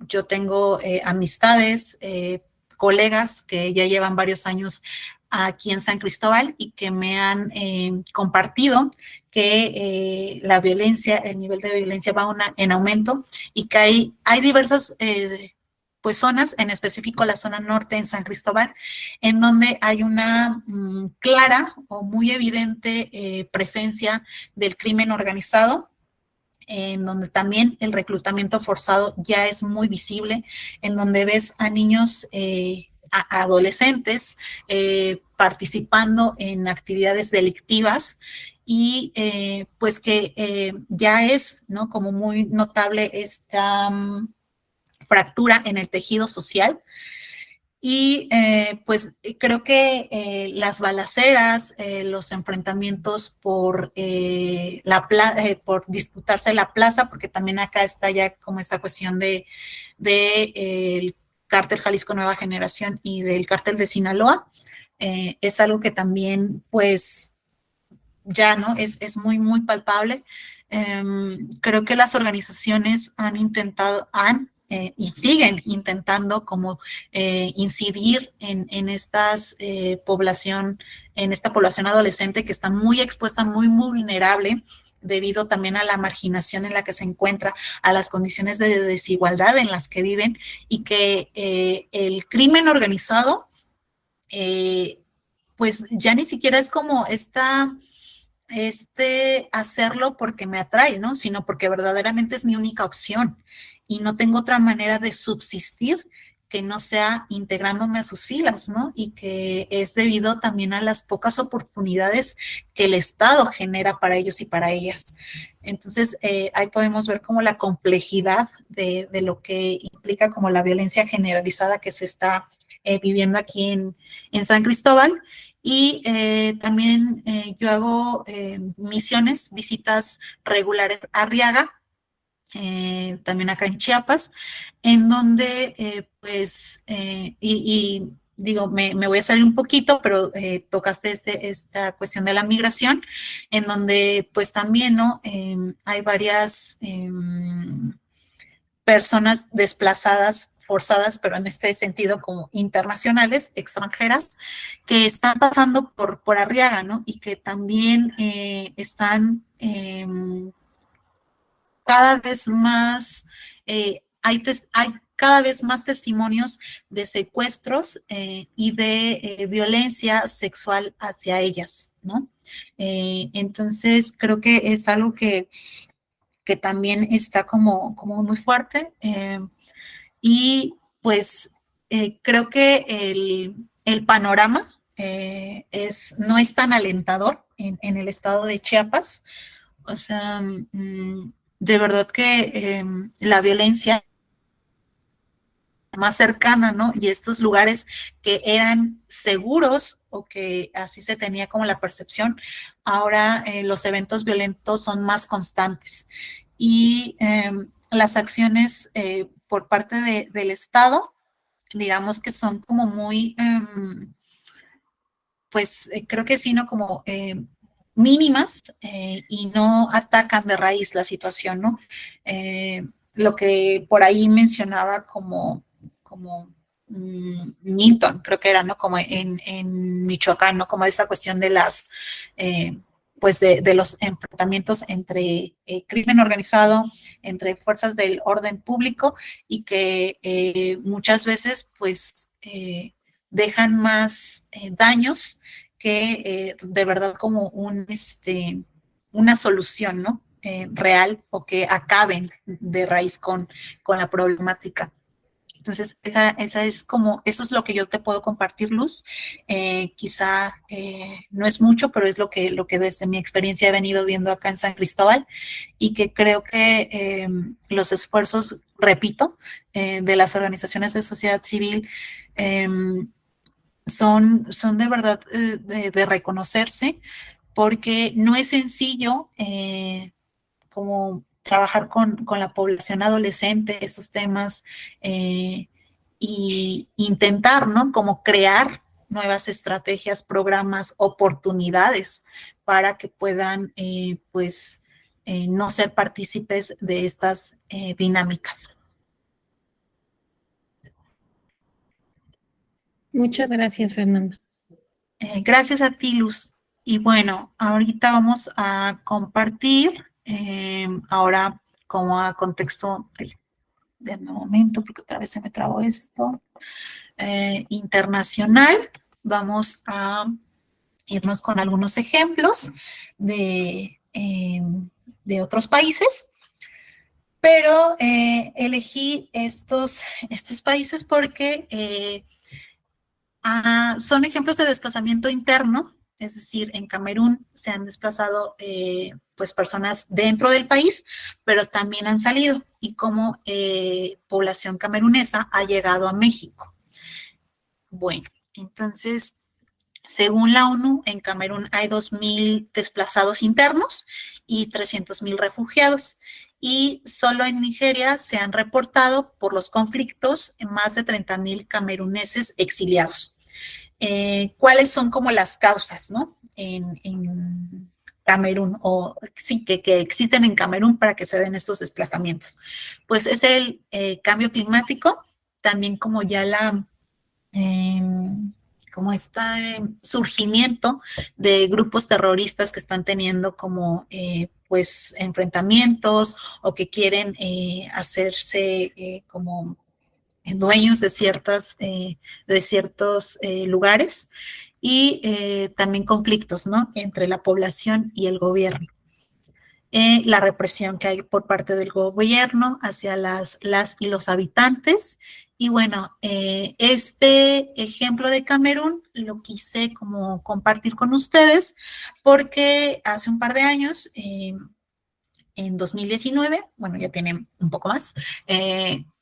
Yo tengo amistades, colegas que ya llevan varios años aquí en San Cristóbal y que me han compartido que la violencia, el nivel de violencia va en aumento y que hay diversas pues zonas, en específico la zona norte en San Cristóbal, en donde hay una clara o muy evidente presencia del crimen organizado, en donde también el reclutamiento forzado ya es muy visible, en donde ves a niños, a adolescentes participando en actividades delictivas y pues que ya es, ¿no? Como muy notable esta fractura en el tejido social. Y pues creo que las balaceras, los enfrentamientos por disputarse la plaza, porque también acá está ya como esta cuestión de el cártel Jalisco Nueva Generación y del cártel de Sinaloa, es algo que también pues ya, ¿no? Es muy, muy palpable. Creo que las organizaciones han intentado, y siguen intentando como incidir en esta población adolescente que está muy expuesta, muy vulnerable, debido también a la marginación en la que se encuentra, a las condiciones de desigualdad en las que viven, y que el crimen organizado, pues ya ni siquiera es como esta hacerlo porque me atrae, ¿no? Sino porque verdaderamente es mi única opción y no tengo otra manera de subsistir que no sea integrándome a sus filas, ¿no? Y que es debido también a las pocas oportunidades que el Estado genera para ellos y para ellas. Entonces, ahí podemos ver como la complejidad de lo que implica como la violencia generalizada que se está viviendo aquí en San Cristóbal. Y también yo hago misiones, visitas regulares a Arriaga, también acá en Chiapas, en donde digo, me voy a salir un poquito, pero tocaste esta cuestión de la migración, en donde pues también, ¿no? Hay varias personas desplazadas, forzadas, pero en este sentido como internacionales, extranjeras, que están pasando por Arriaga, ¿no? Y que también están cada vez más, hay cada vez más testimonios de secuestros y de violencia sexual hacia ellas, ¿no? Entonces, creo que es algo que también está como muy fuerte. Y pues creo que el panorama no es tan alentador en el estado de Chiapas. O sea, de verdad que la violencia más cercana, ¿no? Y estos lugares que eran seguros o que así se tenía como la percepción, ahora los eventos violentos son más constantes. Y las acciones por parte del Estado, digamos que son como muy, pues creo que sí, ¿no? Como mínimas y no atacan de raíz la situación, ¿no? Lo que por ahí mencionaba como Milton, creo que era, ¿no? Como en Michoacán, ¿no? Como esa cuestión de las, pues de los enfrentamientos entre crimen organizado, entre fuerzas del orden público y que muchas veces, pues, dejan más daños que de verdad como una solución, ¿no? Real o que acaben de raíz con la problemática. Entonces, esa es como, eso es lo que yo te puedo compartir, Luz. Quizá no es mucho, pero es lo que desde mi experiencia he venido viendo acá en San Cristóbal y que creo que los esfuerzos, repito, de las organizaciones de sociedad civil son de verdad de reconocerse, porque no es sencillo como trabajar con la población adolescente, esos temas, y intentar, ¿no? Como crear nuevas estrategias, programas, oportunidades para que puedan, no ser partícipes de estas dinámicas. Muchas gracias, Fernanda. Gracias a ti, Luz. Y bueno, ahorita vamos a compartir, ahora como a contexto de momento, porque otra vez se me trabó esto, internacional. Vamos a irnos con algunos ejemplos de otros países, pero elegí estos países porque son ejemplos de desplazamiento interno, es decir, en Camerún se han desplazado pues personas dentro del país, pero también han salido y como población camerunesa ha llegado a México. Bueno, entonces, según la ONU, en Camerún hay 2,000 desplazados internos y 300,000 refugiados. Y solo en Nigeria se han reportado por los conflictos más de 30,000 cameruneses exiliados. ¿Cuáles son como las causas, ¿no? En Camerún, o sí, que existen en Camerún para que se den estos desplazamientos. Pues es el cambio climático, también como ya como este surgimiento de grupos terroristas que están teniendo como pues enfrentamientos o que quieren hacerse como dueños de ciertos lugares y también conflictos, ¿no?, entre la población y el gobierno. La represión que hay por parte del gobierno hacia las y los habitantes. Y bueno, este ejemplo de Camerún lo quise como compartir con ustedes porque hace un par de años, en 2019, bueno, ya tiene un poco más,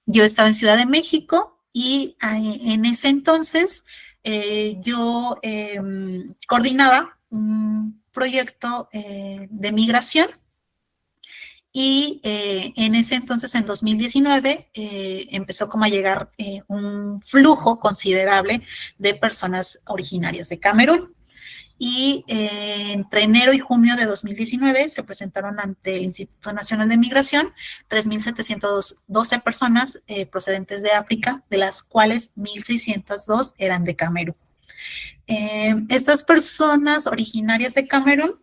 yo estaba en Ciudad de México y en ese entonces yo coordinaba un proyecto de migración. Y en ese entonces, en 2019, empezó como a llegar un flujo considerable de personas originarias de Camerún. Y entre enero y junio de 2019 se presentaron ante el Instituto Nacional de Migración 3.712 personas procedentes de África, de las cuales 1.602 eran de Camerún. Estas personas originarias de Camerún,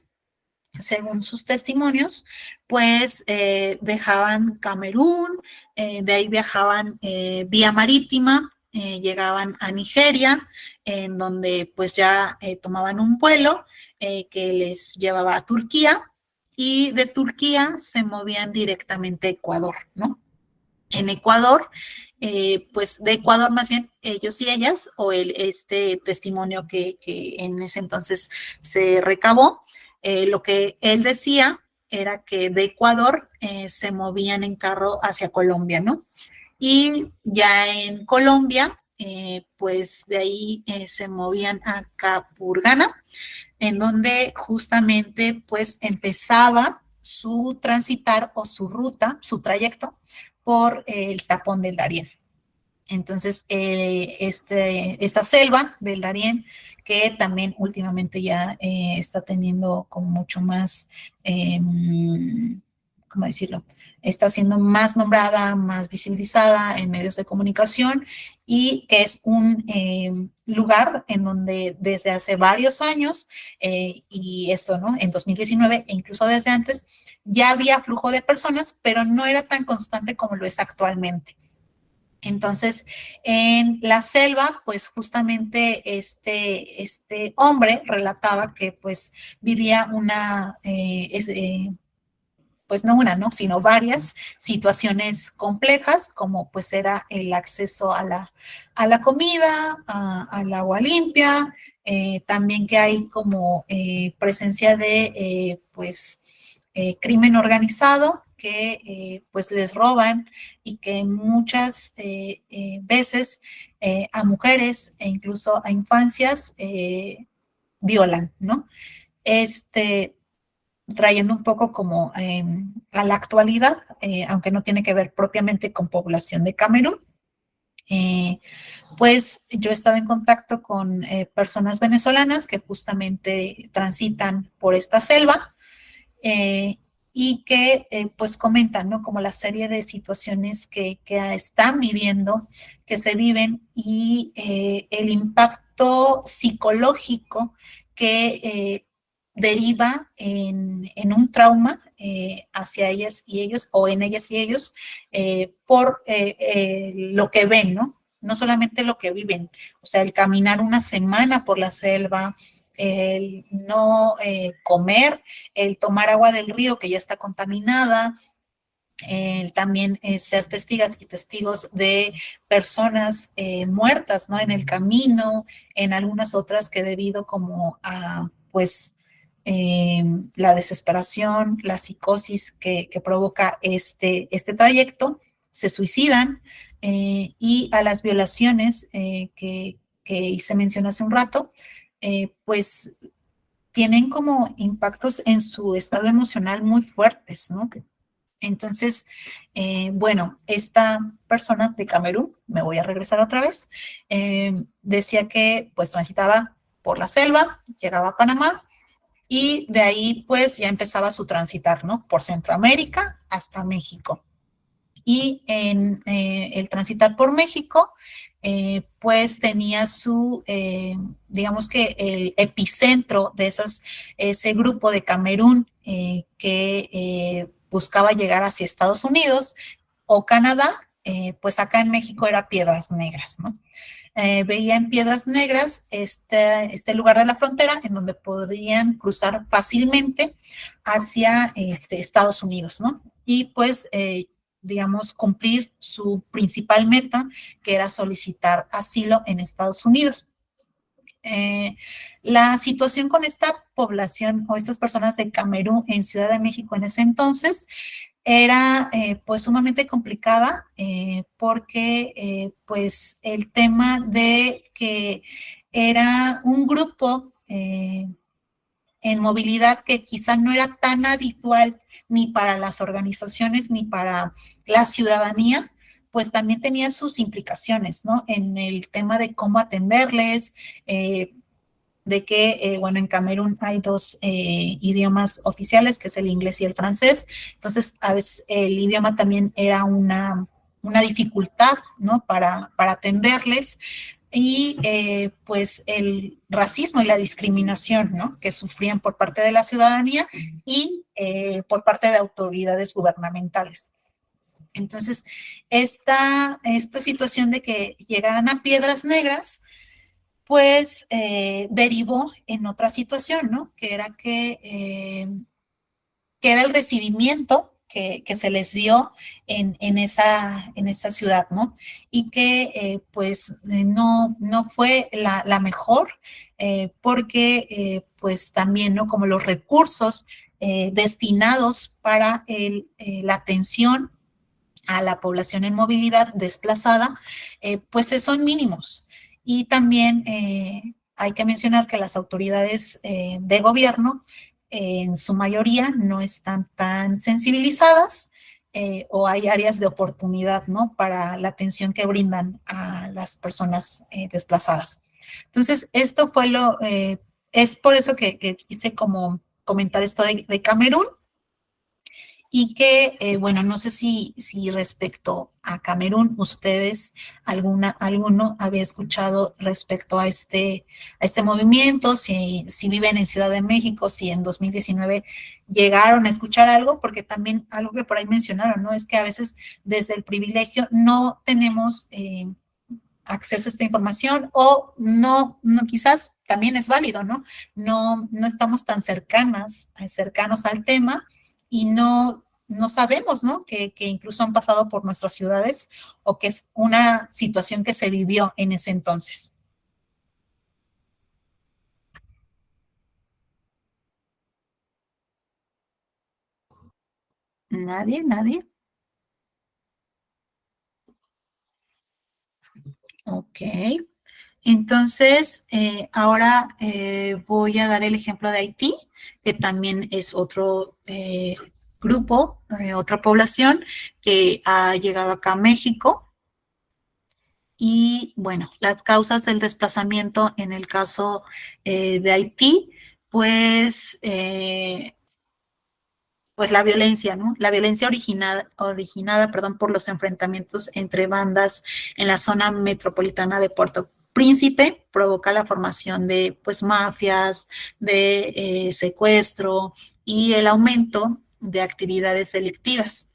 según sus testimonios, pues dejaban Camerún, de ahí viajaban vía marítima, llegaban a Nigeria, en donde pues ya tomaban un vuelo que les llevaba a Turquía, y de Turquía se movían directamente a Ecuador, ¿no? En Ecuador, pues de Ecuador más bien ellos y ellas, o este testimonio que en ese entonces se recabó, lo que él decía era que de Ecuador se movían en carro hacia Colombia, ¿no? Y ya en Colombia, pues de ahí se movían a Capurganá, en donde justamente pues empezaba su transitar o su ruta, su trayecto por el tapón del Darién. Entonces, esta selva del Darién, que también últimamente ya está teniendo como mucho más, ¿cómo decirlo? Está siendo más nombrada, más visibilizada en medios de comunicación, y que es un lugar en donde desde hace varios años, y esto, ¿no?, en 2019 e incluso desde antes, ya había flujo de personas, pero no era tan constante como lo es actualmente. Entonces, en la selva, pues justamente este hombre relataba que pues vivía pues no una, ¿no?, sino varias situaciones complejas, como pues era el acceso a la comida, al agua limpia, también que hay como presencia de pues crimen organizado, que pues les roban, y que muchas veces a mujeres e incluso a infancias violan, ¿no? Trayendo un poco como a la actualidad, aunque no tiene que ver propiamente con población de Camerún, pues yo he estado en contacto con personas venezolanas que justamente transitan por esta selva, y que pues comentan, ¿no?, como la serie de situaciones que están viviendo, que se viven, y el impacto psicológico que deriva en un trauma hacia ellas y ellos, o en ellas y ellos, por lo que ven, ¿no? No solamente lo que viven, o sea, el caminar una semana por la selva, el no comer, el tomar agua del río que ya está contaminada, el también ser testigos y testigos de personas muertas, ¿no?, en el camino, en algunas otras que debido como a, pues, la desesperación, la psicosis que provoca este trayecto, se suicidan, y a las violaciones que se mencionó hace un rato, pues tienen como impactos en su estado emocional muy fuertes, ¿no? Entonces, bueno, esta persona de Camerún, me voy a regresar otra vez, decía que pues transitaba por la selva, llegaba a Panamá, y de ahí pues ya empezaba su transitar, ¿no?, por Centroamérica hasta México. Y en el transitar por México, pues tenía digamos que el epicentro de ese grupo de Camerún que buscaba llegar hacia Estados Unidos o Canadá, pues acá en México era Piedras Negras, ¿no? Veía en Piedras Negras este lugar de la frontera en donde podrían cruzar fácilmente hacia Estados Unidos, ¿no? Y pues, digamos, cumplir su principal meta, que era solicitar asilo en Estados Unidos. La situación con esta población o estas personas de Camerún en Ciudad de México en ese entonces era pues sumamente complicada porque pues el tema de que era un grupo en movilidad que quizá no era tan habitual ni para las organizaciones ni para la ciudadanía, pues también tenía sus implicaciones, ¿no? En el tema de cómo atenderles, de que, bueno, en Camerún hay dos idiomas oficiales, que es el inglés y el francés, entonces a veces el idioma también era una dificultad, ¿no? Para atenderles, y pues el racismo y la discriminación, ¿no? Que sufrían por parte de la ciudadanía y por parte de autoridades gubernamentales. Entonces, esta situación de que llegaran a Piedras Negras, pues derivó en otra situación, ¿no? Que era el recibimiento que se les dio en esa ciudad, ¿no? Y que pues no fue la mejor, porque pues también, ¿no? Como los recursos destinados para la atención a la población en movilidad desplazada, pues son mínimos. Y también hay que mencionar que las autoridades de gobierno en su mayoría no están tan sensibilizadas o hay áreas de oportunidad, ¿no? Para la atención que brindan a las personas desplazadas. Entonces, esto fue es por eso que quise como comentar esto de Camerún. Y que, bueno, no sé si respecto a Camerún, ustedes, alguno había escuchado respecto a este movimiento, si viven en Ciudad de México, si en 2019 llegaron a escuchar algo, porque también algo que por ahí mencionaron, ¿no? Es que a veces desde el privilegio no tenemos acceso a esta información o no quizás también es válido, ¿no? No estamos tan cercanos al tema y no sabemos, ¿no? Que incluso han pasado por nuestras ciudades o que es una situación que se vivió en ese entonces. ¿Nadie? Ok. Entonces, ahora voy a dar el ejemplo de Haití, que también es otro grupo, otra población que ha llegado acá a México. Y bueno, las causas del desplazamiento en el caso de Haití, pues la violencia, ¿no? La violencia originada, por los enfrentamientos entre bandas en la zona metropolitana de Puerto Príncipe provoca la formación de, pues, mafias, de secuestro y el aumento de actividades delictivas.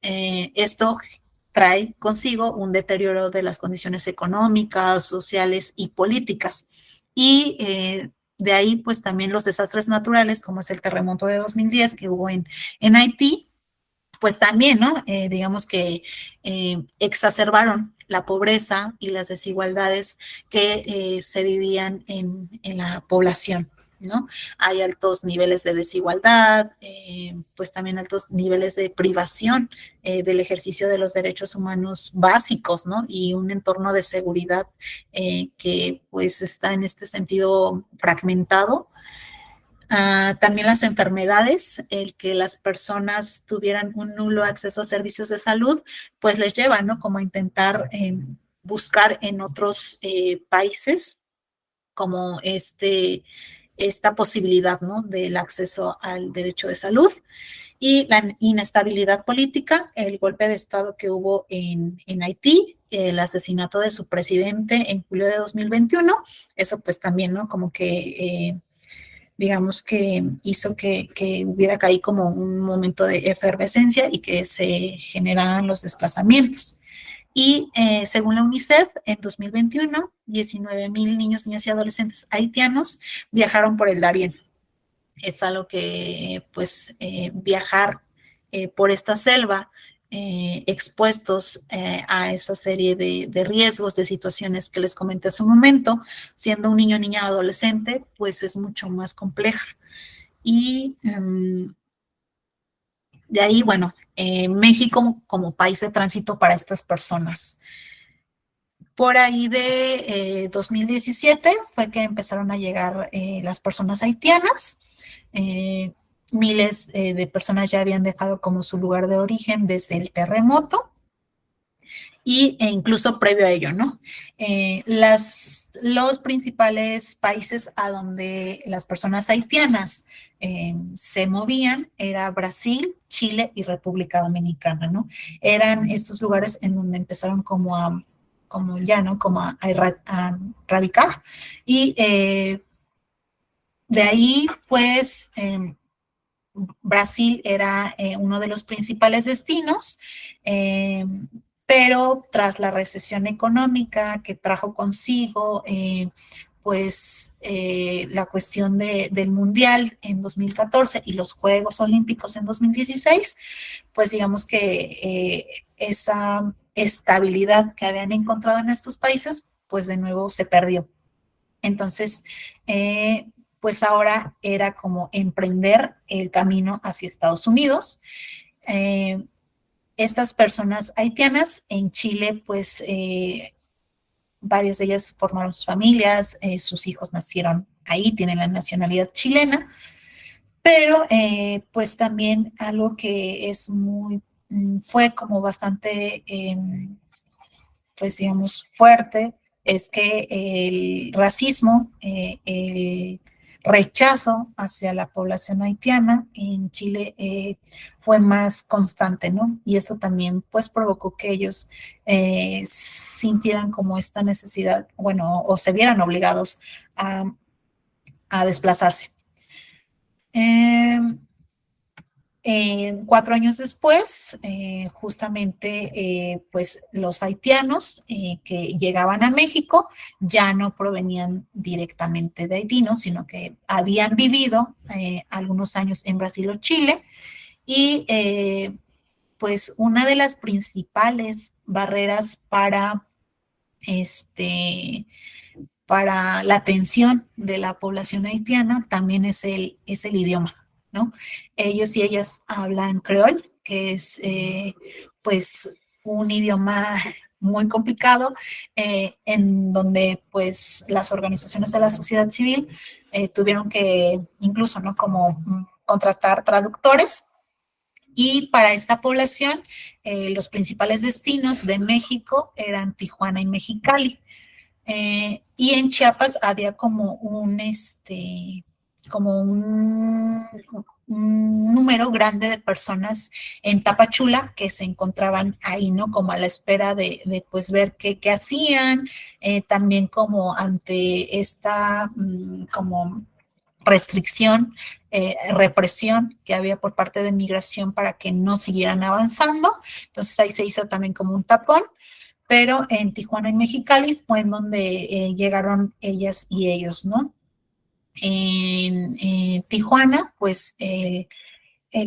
Esto trae consigo un deterioro de las condiciones económicas, sociales y políticas. Y de ahí, pues, también los desastres naturales, como es el terremoto de 2010 que hubo en Haití, pues también, ¿no? Digamos que exacerbaron la pobreza y las desigualdades que se vivían en la población, ¿no? Hay altos niveles de desigualdad, pues también altos niveles de privación del ejercicio de los derechos humanos básicos, ¿no? Y un entorno de seguridad que pues está en este sentido fragmentado. También las enfermedades, el que las personas tuvieran un nulo acceso a servicios de salud, pues les lleva, ¿no? Como a intentar buscar en otros países como esta posibilidad, ¿no? Del acceso al derecho de salud. Y la inestabilidad política, el golpe de Estado que hubo en Haití, el asesinato de su presidente en julio de 2021, eso pues también, ¿no? Como que digamos que hizo que hubiera caído como un momento de efervescencia y que se generaran los desplazamientos. Y según la UNICEF, en 2021, 19,000 niños, niñas y adolescentes haitianos viajaron por el Darién. Es algo que, pues, viajar por esta selva, expuestos a esa serie de riesgos, de situaciones que les comenté hace un momento, siendo un niño, niña, adolescente, pues es mucho más compleja. Y de ahí, bueno, México como país de tránsito para estas personas. Por ahí de 2017 fue que empezaron a llegar las personas haitianas. Miles de personas ya habían dejado como su lugar de origen desde el terremoto e incluso previo a ello, ¿no? Los principales países a donde las personas haitianas se movían era Brasil, Chile y República Dominicana, ¿no? Eran estos lugares en donde empezaron como a radicar. Y de ahí, pues, Brasil era uno de los principales destinos, pero tras la recesión económica que trajo consigo, pues, la cuestión del Mundial en 2014 y los Juegos Olímpicos en 2016, pues digamos que esa estabilidad que habían encontrado en estos países, pues de nuevo se perdió. Entonces, pues ahora era como emprender el camino hacia Estados Unidos. Estas personas haitianas en Chile, pues varias de ellas formaron sus familias, sus hijos nacieron ahí, tienen la nacionalidad chilena, pero pues también algo que es fue como bastante, pues digamos, fuerte, es que el racismo, el rechazo hacia la población haitiana en Chile fue más constante, ¿no? Y eso también, pues, provocó que ellos sintieran como esta necesidad, bueno, o se vieran obligados a desplazarse. 4 años después, justamente, pues los haitianos que llegaban a México ya no provenían directamente de Haití, ¿no? Sino que habían vivido algunos años en Brasil o Chile y pues una de las principales barreras para la atención de la población haitiana también es el idioma, ¿no? Ellos y ellas hablan creol, que es pues un idioma muy complicado, en donde pues las organizaciones de la sociedad civil tuvieron que incluso, ¿no? Como contratar traductores. Y para esta población, los principales destinos de México eran Tijuana y Mexicali. Y en Chiapas había como un número grande de personas en Tapachula que se encontraban ahí, ¿no? Como a la espera de pues ver qué hacían, también como ante esta como restricción, represión que había por parte de migración para que no siguieran avanzando. Entonces ahí se hizo también como un tapón. Pero en Tijuana y Mexicali fue en donde llegaron ellas y ellos, ¿no? En Tijuana, pues el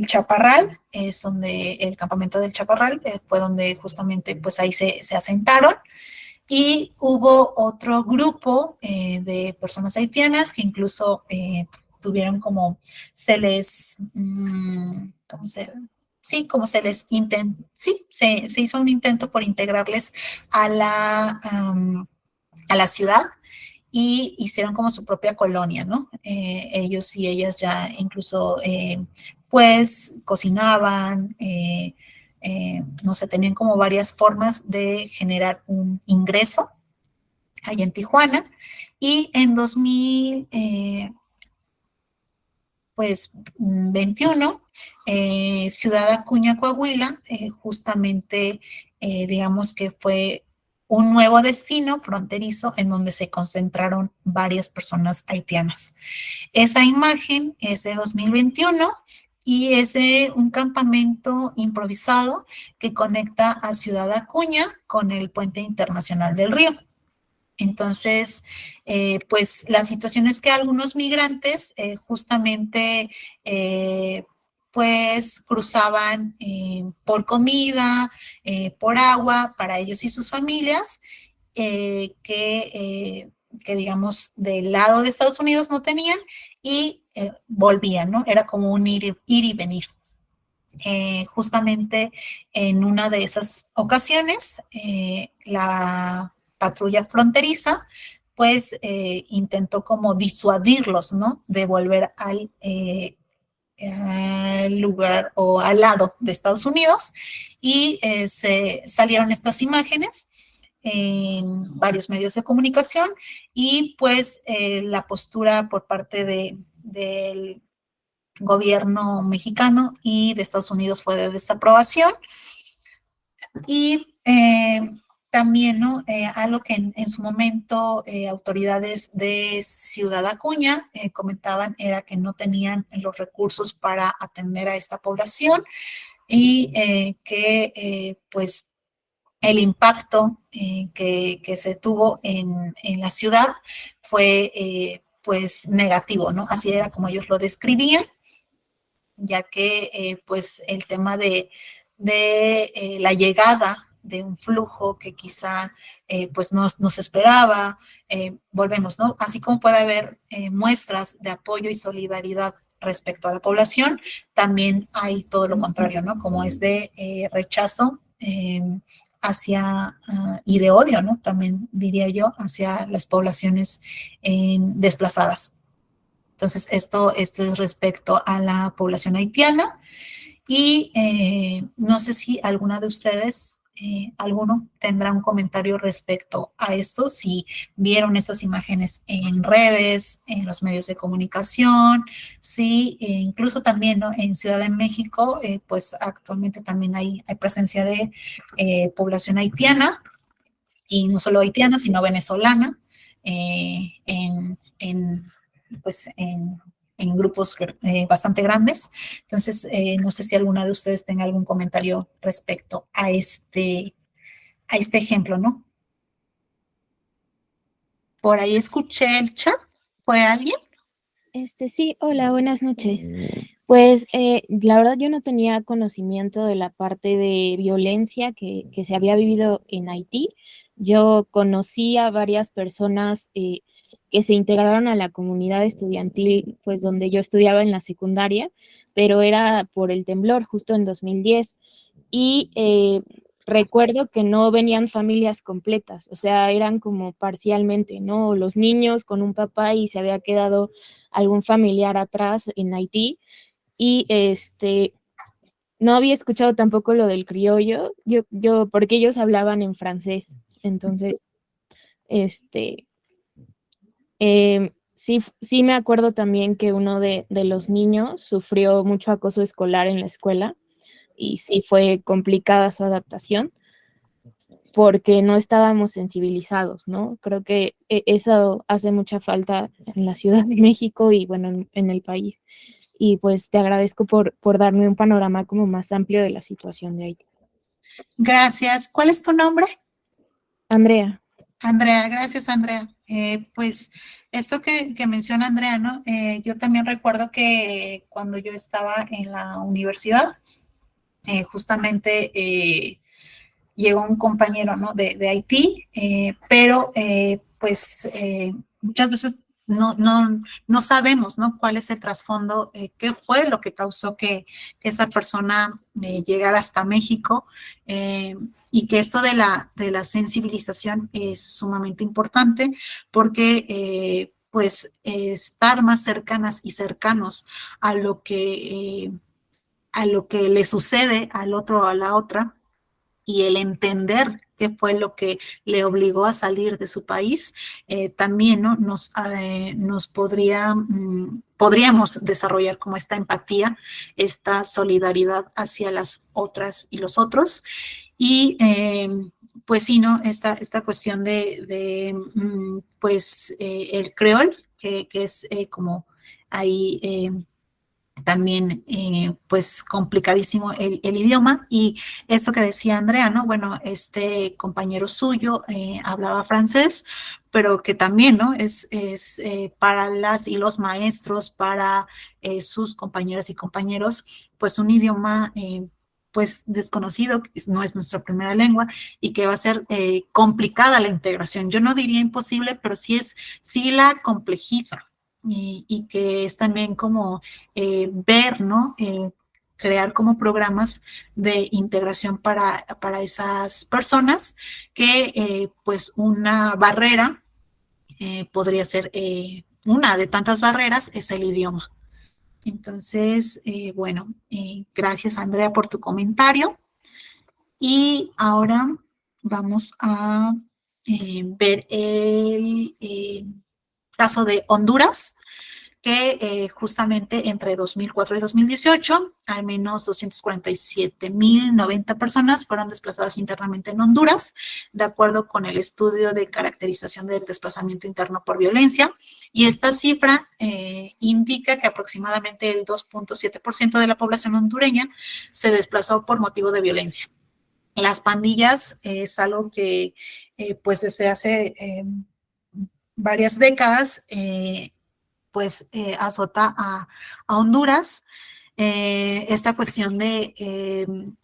Chaparral, es donde el campamento del Chaparral fue donde justamente pues ahí se asentaron. Y hubo otro grupo de personas haitianas que incluso tuvieron como se hizo un intento por integrarles a la ciudad y hicieron como su propia colonia, ¿no? Ellos y ellas ya incluso pues cocinaban, no sé, tenían como varias formas de generar un ingreso allá en Tijuana. Y en 2021, Ciudad Acuña, Coahuila, justamente, digamos que fue un nuevo destino fronterizo en donde se concentraron varias personas haitianas. Esa imagen es de 2021 y es un campamento improvisado que conecta a Ciudad Acuña con el Puente Internacional del Río. Entonces, pues la situación es que algunos migrantes justamente pues cruzaban por comida, por agua para ellos y sus familias, que digamos del lado de Estados Unidos no tenían y volvían, ¿no? Era como un ir y venir. Justamente en una de esas ocasiones, la patrulla fronteriza, pues intentó como disuadirlos, ¿no? De volver al lugar o al lado de Estados Unidos y se salieron estas imágenes en varios medios de comunicación y pues la postura por parte del gobierno mexicano y de Estados Unidos fue de desaprobación. Y también, ¿no? Algo que en su momento autoridades de Ciudad Acuña comentaban era que no tenían los recursos para atender a esta población y que pues el impacto que se tuvo en la ciudad fue pues negativo, ¿no? Así era como ellos lo describían, ya que pues el tema de la llegada de un flujo que quizá pues no se esperaba, volvemos, ¿no? Así como puede haber muestras de apoyo y solidaridad respecto a la población, también hay todo lo contrario, ¿no? Como es de rechazo hacia, y de odio, ¿no? También diría yo, hacia las poblaciones desplazadas. Entonces, esto es respecto a la población haitiana y no sé si alguna de ustedes, alguno tendrá un comentario respecto a esto, si vieron estas imágenes en redes, en los medios de comunicación, si incluso también, ¿no? En Ciudad de México, pues actualmente también hay presencia de población haitiana, y no solo haitiana, sino venezolana, pues en grupos bastante grandes. Entonces, no sé si alguna de ustedes tenga algún comentario respecto a este ejemplo, ¿no? Por ahí escuché el chat. ¿Fue alguien? Sí, hola, buenas noches. Pues la verdad yo no tenía conocimiento de la parte de violencia que se había vivido en Haití. Yo conocí a varias personas que se integraron a la comunidad estudiantil, pues donde yo estudiaba en la secundaria, pero era por el temblor justo en 2010. Y recuerdo que no venían familias completas, o sea, eran como parcialmente, ¿no? Los niños con un papá y se había quedado algún familiar atrás en Haití. Y no había escuchado tampoco lo del criollo, porque ellos hablaban en francés. Entonces, sí me acuerdo también que uno de los niños sufrió mucho acoso escolar en la escuela y sí fue complicada su adaptación porque no estábamos sensibilizados, ¿no? Creo que eso hace mucha falta en la Ciudad de México y bueno, en el país. Y pues te agradezco por darme un panorama como más amplio de la situación de Haití. Gracias. ¿Cuál es tu nombre? Andrea. Andrea, gracias, Andrea. Pues esto que menciona Andrea, ¿no? Yo también recuerdo que cuando yo estaba en la universidad, justamente llegó un compañero, ¿no? de Haití, pero pues muchas veces no sabemos, ¿no? Cuál es el trasfondo, qué fue lo que causó que esa persona llegara hasta México, y que esto de la sensibilización es sumamente importante porque pues estar más cercanas y cercanos a lo que le sucede al otro o a la otra, y el entender qué fue lo que le obligó a salir de su país, también, ¿no? Podríamos desarrollar como esta empatía, esta solidaridad hacia las otras y los otros. Y pues sí, ¿no? Esta cuestión pues el creol, que es como ahí también pues complicadísimo el idioma. Y eso que decía Andrea, ¿no? Bueno, este compañero suyo hablaba francés, pero que también, ¿no? Es para las y los maestros, para sus compañeras y compañeros, pues un idioma pues desconocido, que no es nuestra primera lengua y que va a ser complicada la integración. Yo no diría imposible, pero sí la complejiza. Y que es también como ver, ¿no? Crear como programas de integración para esas personas que pues una barrera podría ser una de tantas barreras es el idioma. Entonces, bueno, gracias Andrea por tu comentario. Y ahora vamos a ver el caso de Honduras, que justamente entre 2004 y 2018, al menos 247.090 personas fueron desplazadas internamente en Honduras, de acuerdo con el estudio de caracterización del desplazamiento interno por violencia. Y esta cifra indica que aproximadamente el 2.7% de la población hondureña se desplazó por motivo de violencia. Las pandillas es algo que pues desde hace varias décadas pues azota a Honduras. Esta cuestión de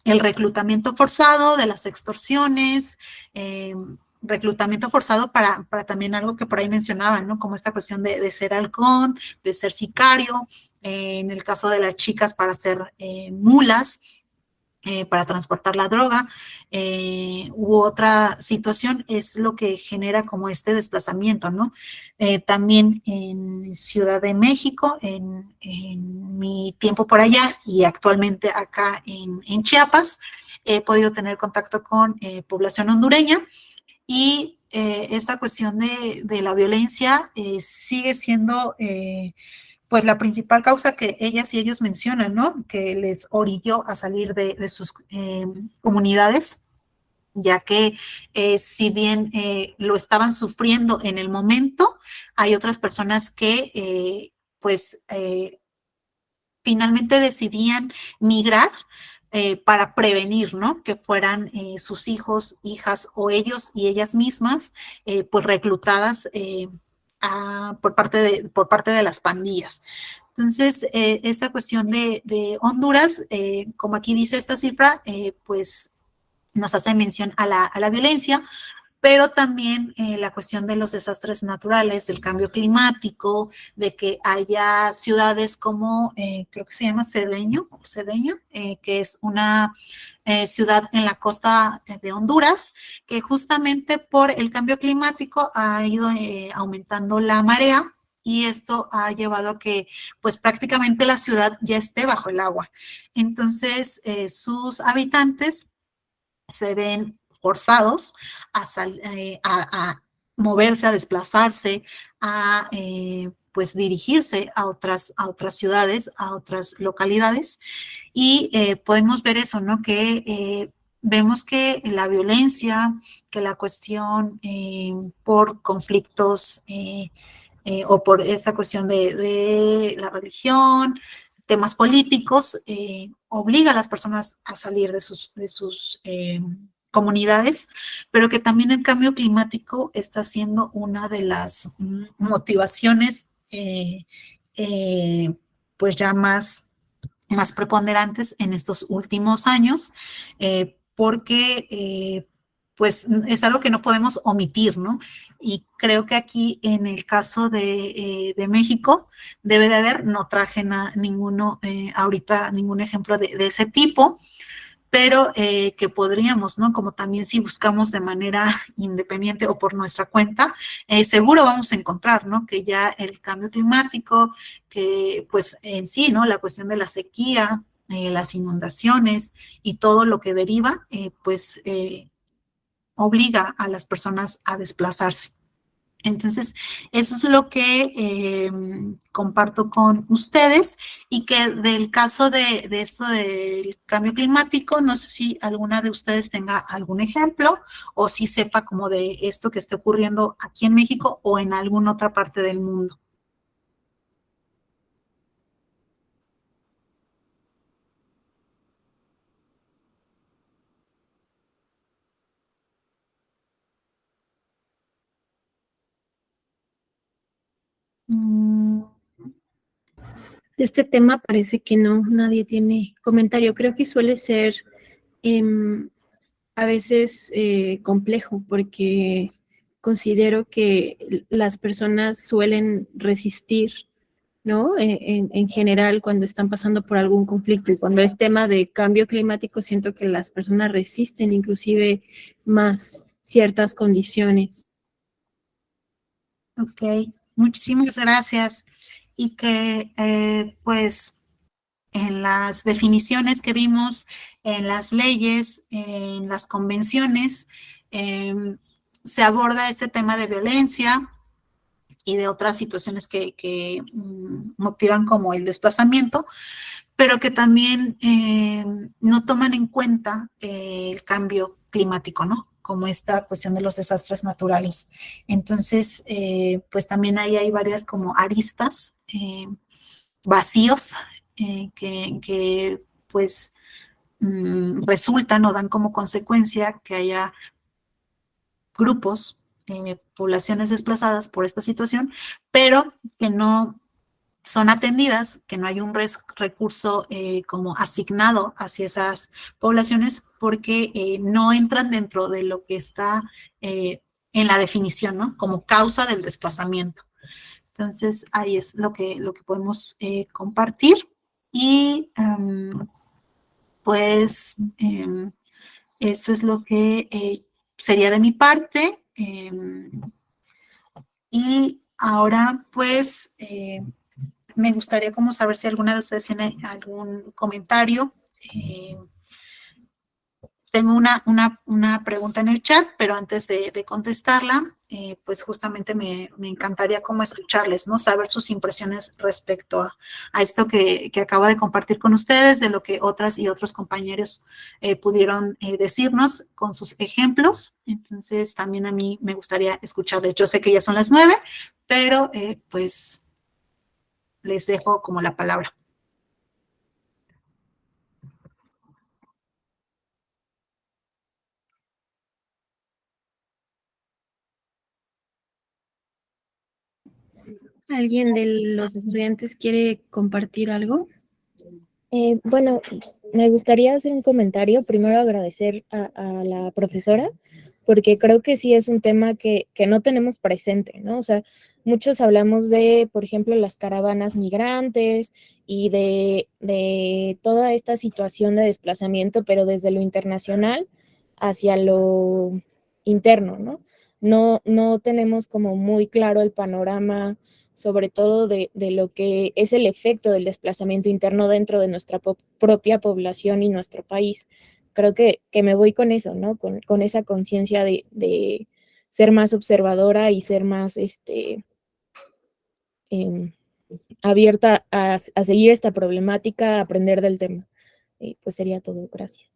el reclutamiento forzado, de las extorsiones, reclutamiento forzado para también algo que por ahí mencionaban, ¿no? Como esta cuestión de ser halcón, de ser sicario, en el caso de las chicas para ser mulas, para transportar la droga, u otra situación es lo que genera como este desplazamiento, ¿no? También en Ciudad de México, en mi tiempo por allá y actualmente acá en Chiapas, he podido tener contacto con población hondureña y esta cuestión de la violencia sigue siendo pues la principal causa que ellas y ellos mencionan, ¿no? Que les orilló a salir de sus comunidades, ya que si bien lo estaban sufriendo en el momento, hay otras personas que pues finalmente decidían migrar para prevenir, ¿no? Que fueran sus hijos, hijas o ellos y ellas mismas, pues reclutadas por parte de las pandillas. Entonces, esta cuestión de Honduras, como aquí dice esta cifra, pues nos hace mención a la violencia, pero también la cuestión de los desastres naturales, del cambio climático, de que haya ciudades como, creo que se llama Cedeño, que es una ciudad en la costa de Honduras, que justamente por el cambio climático ha ido aumentando la marea y esto ha llevado a que pues prácticamente la ciudad ya esté bajo el agua. Entonces sus habitantes se ven forzados a moverse, a desplazarse, a pues dirigirse a otras ciudades, a otras localidades y podemos ver eso, ¿no? Que vemos que la violencia, que la cuestión por conflictos o por esta cuestión de la religión, temas políticos, obliga a las personas a salir de sus comunidades, pero que también el cambio climático está siendo una de las motivaciones pues ya más preponderantes en estos últimos años, porque pues es algo que no podemos omitir, ¿no? Y creo que aquí en el caso de México debe de haber, no traje ahorita ningún ejemplo de ese tipo, pero que podríamos, ¿no? Como también si buscamos de manera independiente o por nuestra cuenta, seguro vamos a encontrar, ¿no? Que ya el cambio climático, que pues en sí, ¿no? La cuestión de la sequía, las inundaciones y todo lo que deriva, pues obliga a las personas a desplazarse. Entonces, eso es lo que comparto con ustedes y que del caso de esto del cambio climático, no sé si alguna de ustedes tenga algún ejemplo o si sepa como de esto que esté ocurriendo aquí en México o en alguna otra parte del mundo. De este tema parece que no, nadie tiene comentario. Creo que suele ser a veces complejo porque considero que las personas suelen resistir, ¿no? En general, cuando están pasando por algún conflicto y cuando es tema de cambio climático, siento que las personas resisten inclusive más ciertas condiciones. Ok, muchísimas gracias. Y que pues en las definiciones que vimos, en las leyes, en las convenciones, se aborda este tema de violencia y de otras situaciones que motivan como el desplazamiento, pero que también no toman en cuenta el cambio climático, ¿no? Como esta cuestión de los desastres naturales. Entonces, pues también ahí hay varias como aristas, vacíos, que pues resultan o dan como consecuencia que haya grupos, poblaciones desplazadas por esta situación, pero que no son atendidas, que no hay un recurso como asignado hacia esas poblaciones porque no entran dentro de lo que está en la definición, ¿no? Como causa del desplazamiento. Entonces, ahí es lo que podemos compartir. Y pues eso es lo que sería de mi parte. Y ahora, pues, me gustaría como saber si alguna de ustedes tiene algún comentario. Tengo una pregunta en el chat, pero antes de contestarla, pues justamente me encantaría como escucharles, ¿no? Saber sus impresiones respecto a esto que acabo de compartir con ustedes, de lo que otras y otros compañeros pudieron decirnos con sus ejemplos. Entonces, también a mí me gustaría escucharles. Yo sé que ya son las 9, pero pues les dejo como la palabra. ¿Alguien de los estudiantes quiere compartir algo? Bueno, me gustaría hacer un comentario. Primero agradecer a la profesora, porque creo que sí es un tema que no tenemos presente, ¿no? O sea, muchos hablamos de, por ejemplo, las caravanas migrantes y de toda esta situación de desplazamiento, pero desde lo internacional hacia lo interno, ¿no? No tenemos como muy claro el panorama, sobre todo de lo que es el efecto del desplazamiento interno dentro de nuestra propia población y nuestro país. Creo que me voy con eso, ¿no? Con esa conciencia de ser más observadora y ser más abierta a seguir esta problemática, a aprender del tema. Pues sería todo. Gracias.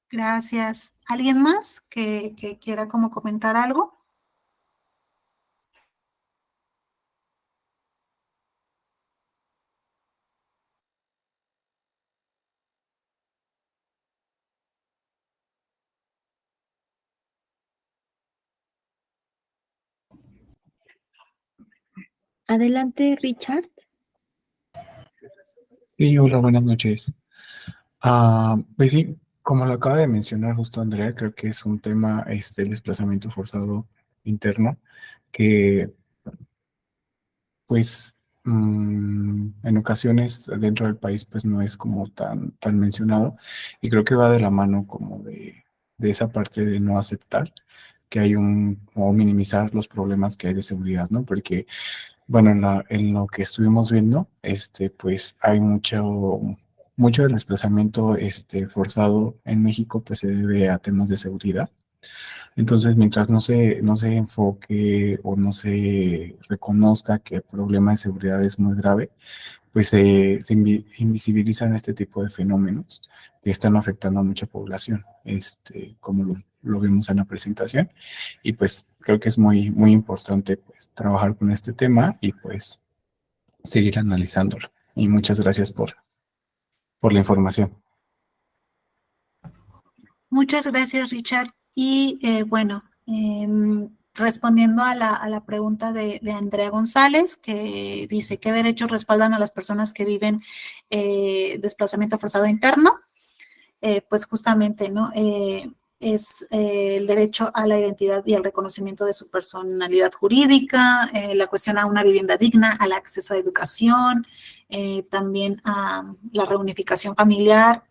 Gracias. ¿Alguien más que quiera como comentar algo? Adelante, Richard. Sí, hola, buenas noches. Pues sí, como lo acaba de mencionar justo Andrea, creo que es un tema, el desplazamiento forzado interno, que pues en ocasiones dentro del país pues no es como tan mencionado, y creo que va de la mano como de esa parte de no aceptar que hay o minimizar los problemas que hay de seguridad, ¿no? Porque bueno, en lo que estuvimos viendo, pues hay mucho del desplazamiento forzado en México, pues se debe a temas de seguridad. Entonces, mientras no se enfoque o no se reconozca que el problema de seguridad es muy grave, pues se invisibilizan este tipo de fenómenos que están afectando a mucha población, como lo vimos en la presentación. Y pues creo que es muy, muy importante pues trabajar con este tema y pues seguir analizándolo. Y muchas gracias por la información. Muchas gracias, Richard. Y bueno, respondiendo a la pregunta de Andrea González, que dice, ¿qué derechos respaldan a las personas que viven desplazamiento forzado interno? Pues justamente, ¿no? Es el derecho a la identidad y al reconocimiento de su personalidad jurídica, la cuestión a una vivienda digna, al acceso a educación, también a la reunificación familiar,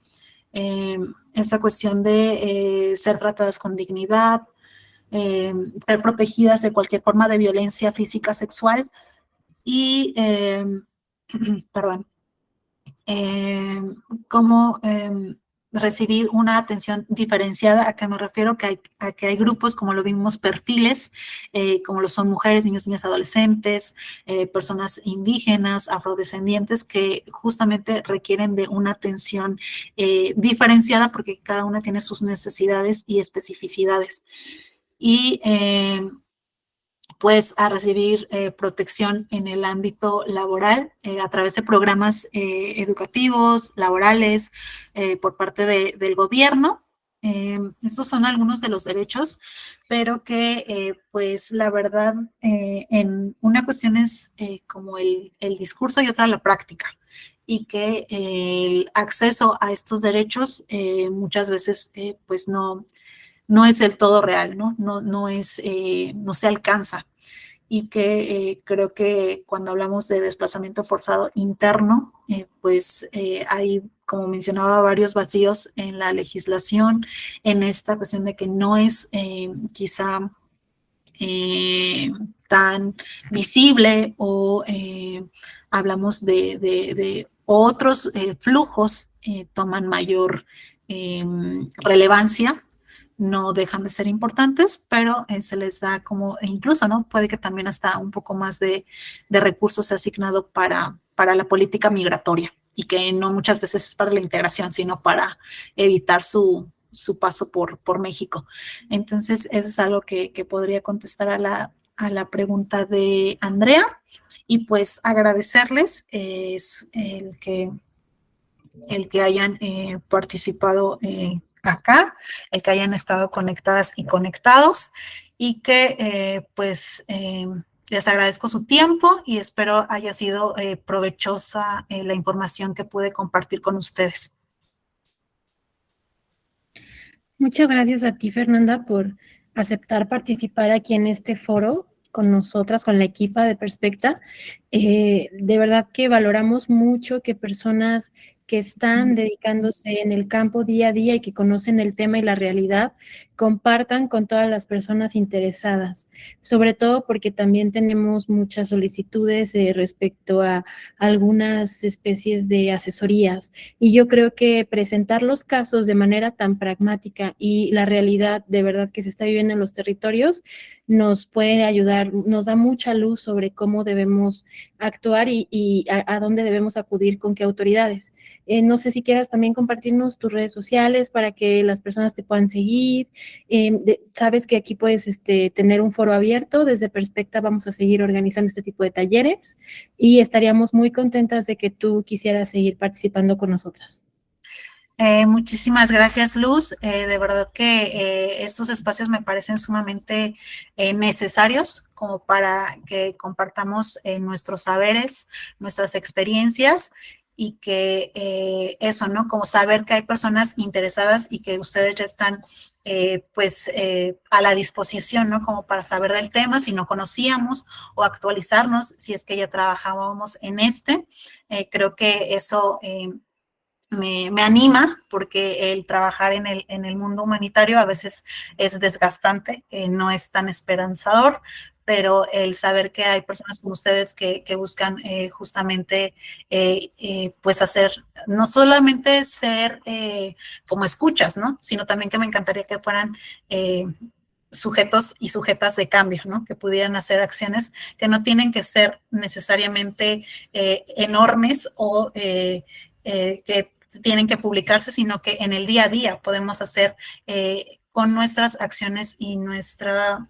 esta cuestión de ser tratadas con dignidad, ser protegidas de cualquier forma de violencia física, sexual y, perdón, cómo recibir una atención diferenciada. ¿A qué me refiero? A que hay grupos, como lo vimos, perfiles, como lo son mujeres, niños, niñas, adolescentes, personas indígenas, afrodescendientes, que justamente requieren de una atención diferenciada porque cada una tiene sus necesidades y especificidades. Y pues a recibir protección en el ámbito laboral a través de programas educativos, laborales, por parte del gobierno. Estos son algunos de los derechos, pero que pues la verdad en una cuestión es como el discurso y otra la práctica, y que el acceso a estos derechos muchas veces pues no es del todo real, ¿no? No se alcanza. Y que creo que cuando hablamos de desplazamiento forzado interno, pues hay, como mencionaba, varios vacíos en la legislación, en esta cuestión de que no es quizá tan visible, o hablamos de otros flujos toman mayor relevancia. No dejan de ser importantes, pero se les da como, e incluso, ¿no? Puede que también hasta un poco más de recursos sea asignado para la política migratoria, y que no muchas veces es para la integración, sino para evitar su paso por México. Entonces, eso es algo que podría contestar a la pregunta de Andrea, y pues agradecerles el que hayan participado acá, el que hayan estado conectadas y conectados, y que les agradezco su tiempo y espero haya sido provechosa la información que pude compartir con ustedes. Muchas gracias a ti, Fernanda, por aceptar participar aquí en este foro con nosotras, con la equipa de Perspecta. De verdad que valoramos mucho que personas que están dedicándose en el campo día a día y que conocen el tema y la realidad, compartan con todas las personas interesadas, sobre todo porque también tenemos muchas solicitudes respecto a algunas especies de asesorías, y yo creo que presentar los casos de manera tan pragmática y la realidad de verdad que se está viviendo en los territorios nos puede ayudar, nos da mucha luz sobre cómo debemos actuar y a dónde debemos acudir, con qué autoridades. No sé si quieras también compartirnos tus redes sociales para que las personas te puedan seguir. Sabes que aquí puedes tener un foro abierto. Desde Perspecta vamos a seguir organizando este tipo de talleres y estaríamos muy contentas de que tú quisieras seguir participando con nosotras. Muchísimas gracias, Luz. De verdad que estos espacios me parecen sumamente necesarios como para que compartamos nuestros saberes, nuestras experiencias, y que eso, ¿no? Como saber que hay personas interesadas y que ustedes ya están a la disposición, ¿no? Como para saber del tema, si no conocíamos, o actualizarnos si es que ya trabajábamos en creo que eso me anima, porque el trabajar en el mundo humanitario a veces es desgastante, no es tan esperanzador, pero el saber que hay personas como ustedes que buscan justamente pues hacer, no solamente ser como escuchas, ¿no? Sino también que me encantaría que fueran sujetos y sujetas de cambio, ¿no? Que pudieran hacer acciones que no tienen que ser necesariamente enormes o que tienen que publicarse, sino que en el día a día podemos hacer con nuestras acciones y nuestra,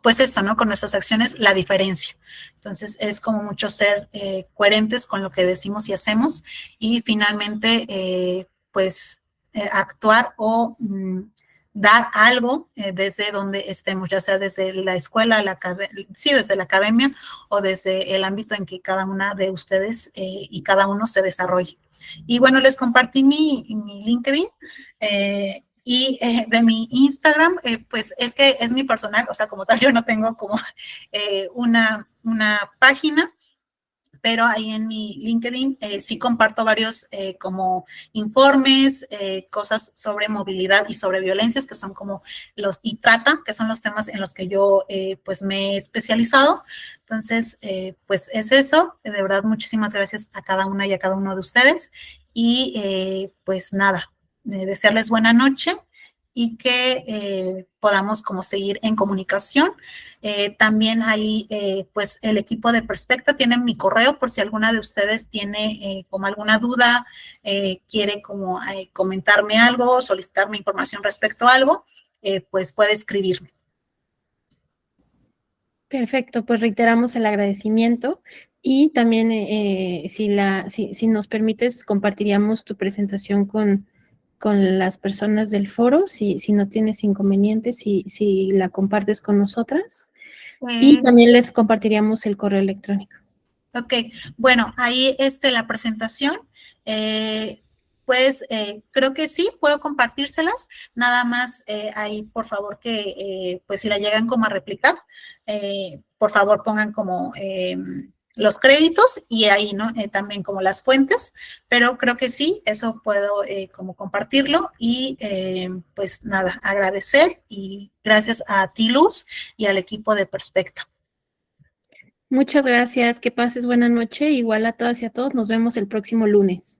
pues esto, ¿no? Con nuestras acciones la diferencia. Entonces es como mucho ser coherentes con lo que decimos y hacemos, y finalmente pues actuar o dar algo desde donde estemos, ya sea desde la escuela, desde la academia o desde el ámbito en que cada una de ustedes y cada uno se desarrolle. Y bueno, les compartí mi LinkedIn y de mi Instagram, pues es que es mi personal, o sea, como tal, yo no tengo como una página, pero ahí en mi LinkedIn sí comparto varios como informes, cosas sobre movilidad y sobre violencias, que son como y trata, que son los temas en los que yo pues me he especializado. Entonces, pues es eso. De verdad, muchísimas gracias a cada una y a cada uno de ustedes. Y pues nada, desearles buena noche y que podamos como seguir en comunicación. También ahí, pues el equipo de Perspecta tiene mi correo por si alguna de ustedes tiene como alguna duda, quiere como comentarme algo, solicitarme información respecto a algo, pues puede escribirme. Perfecto, pues reiteramos el agradecimiento y también si nos permites compartiríamos tu presentación con las personas del foro, si no tienes inconvenientes, si la compartes con nosotras. Y también les compartiríamos el correo electrónico. Ok, bueno, ahí la presentación, pues creo que sí, puedo compartírselas, nada más ahí por favor que pues si la llegan como a replicar, por favor pongan como los créditos y ahí, ¿no? También como las fuentes, pero creo que sí, eso puedo como compartirlo y pues nada, agradecer y gracias a ti, Luz, y al equipo de Perspecta. Muchas gracias, que pases buena noche, igual a todas y a todos, nos vemos el próximo lunes.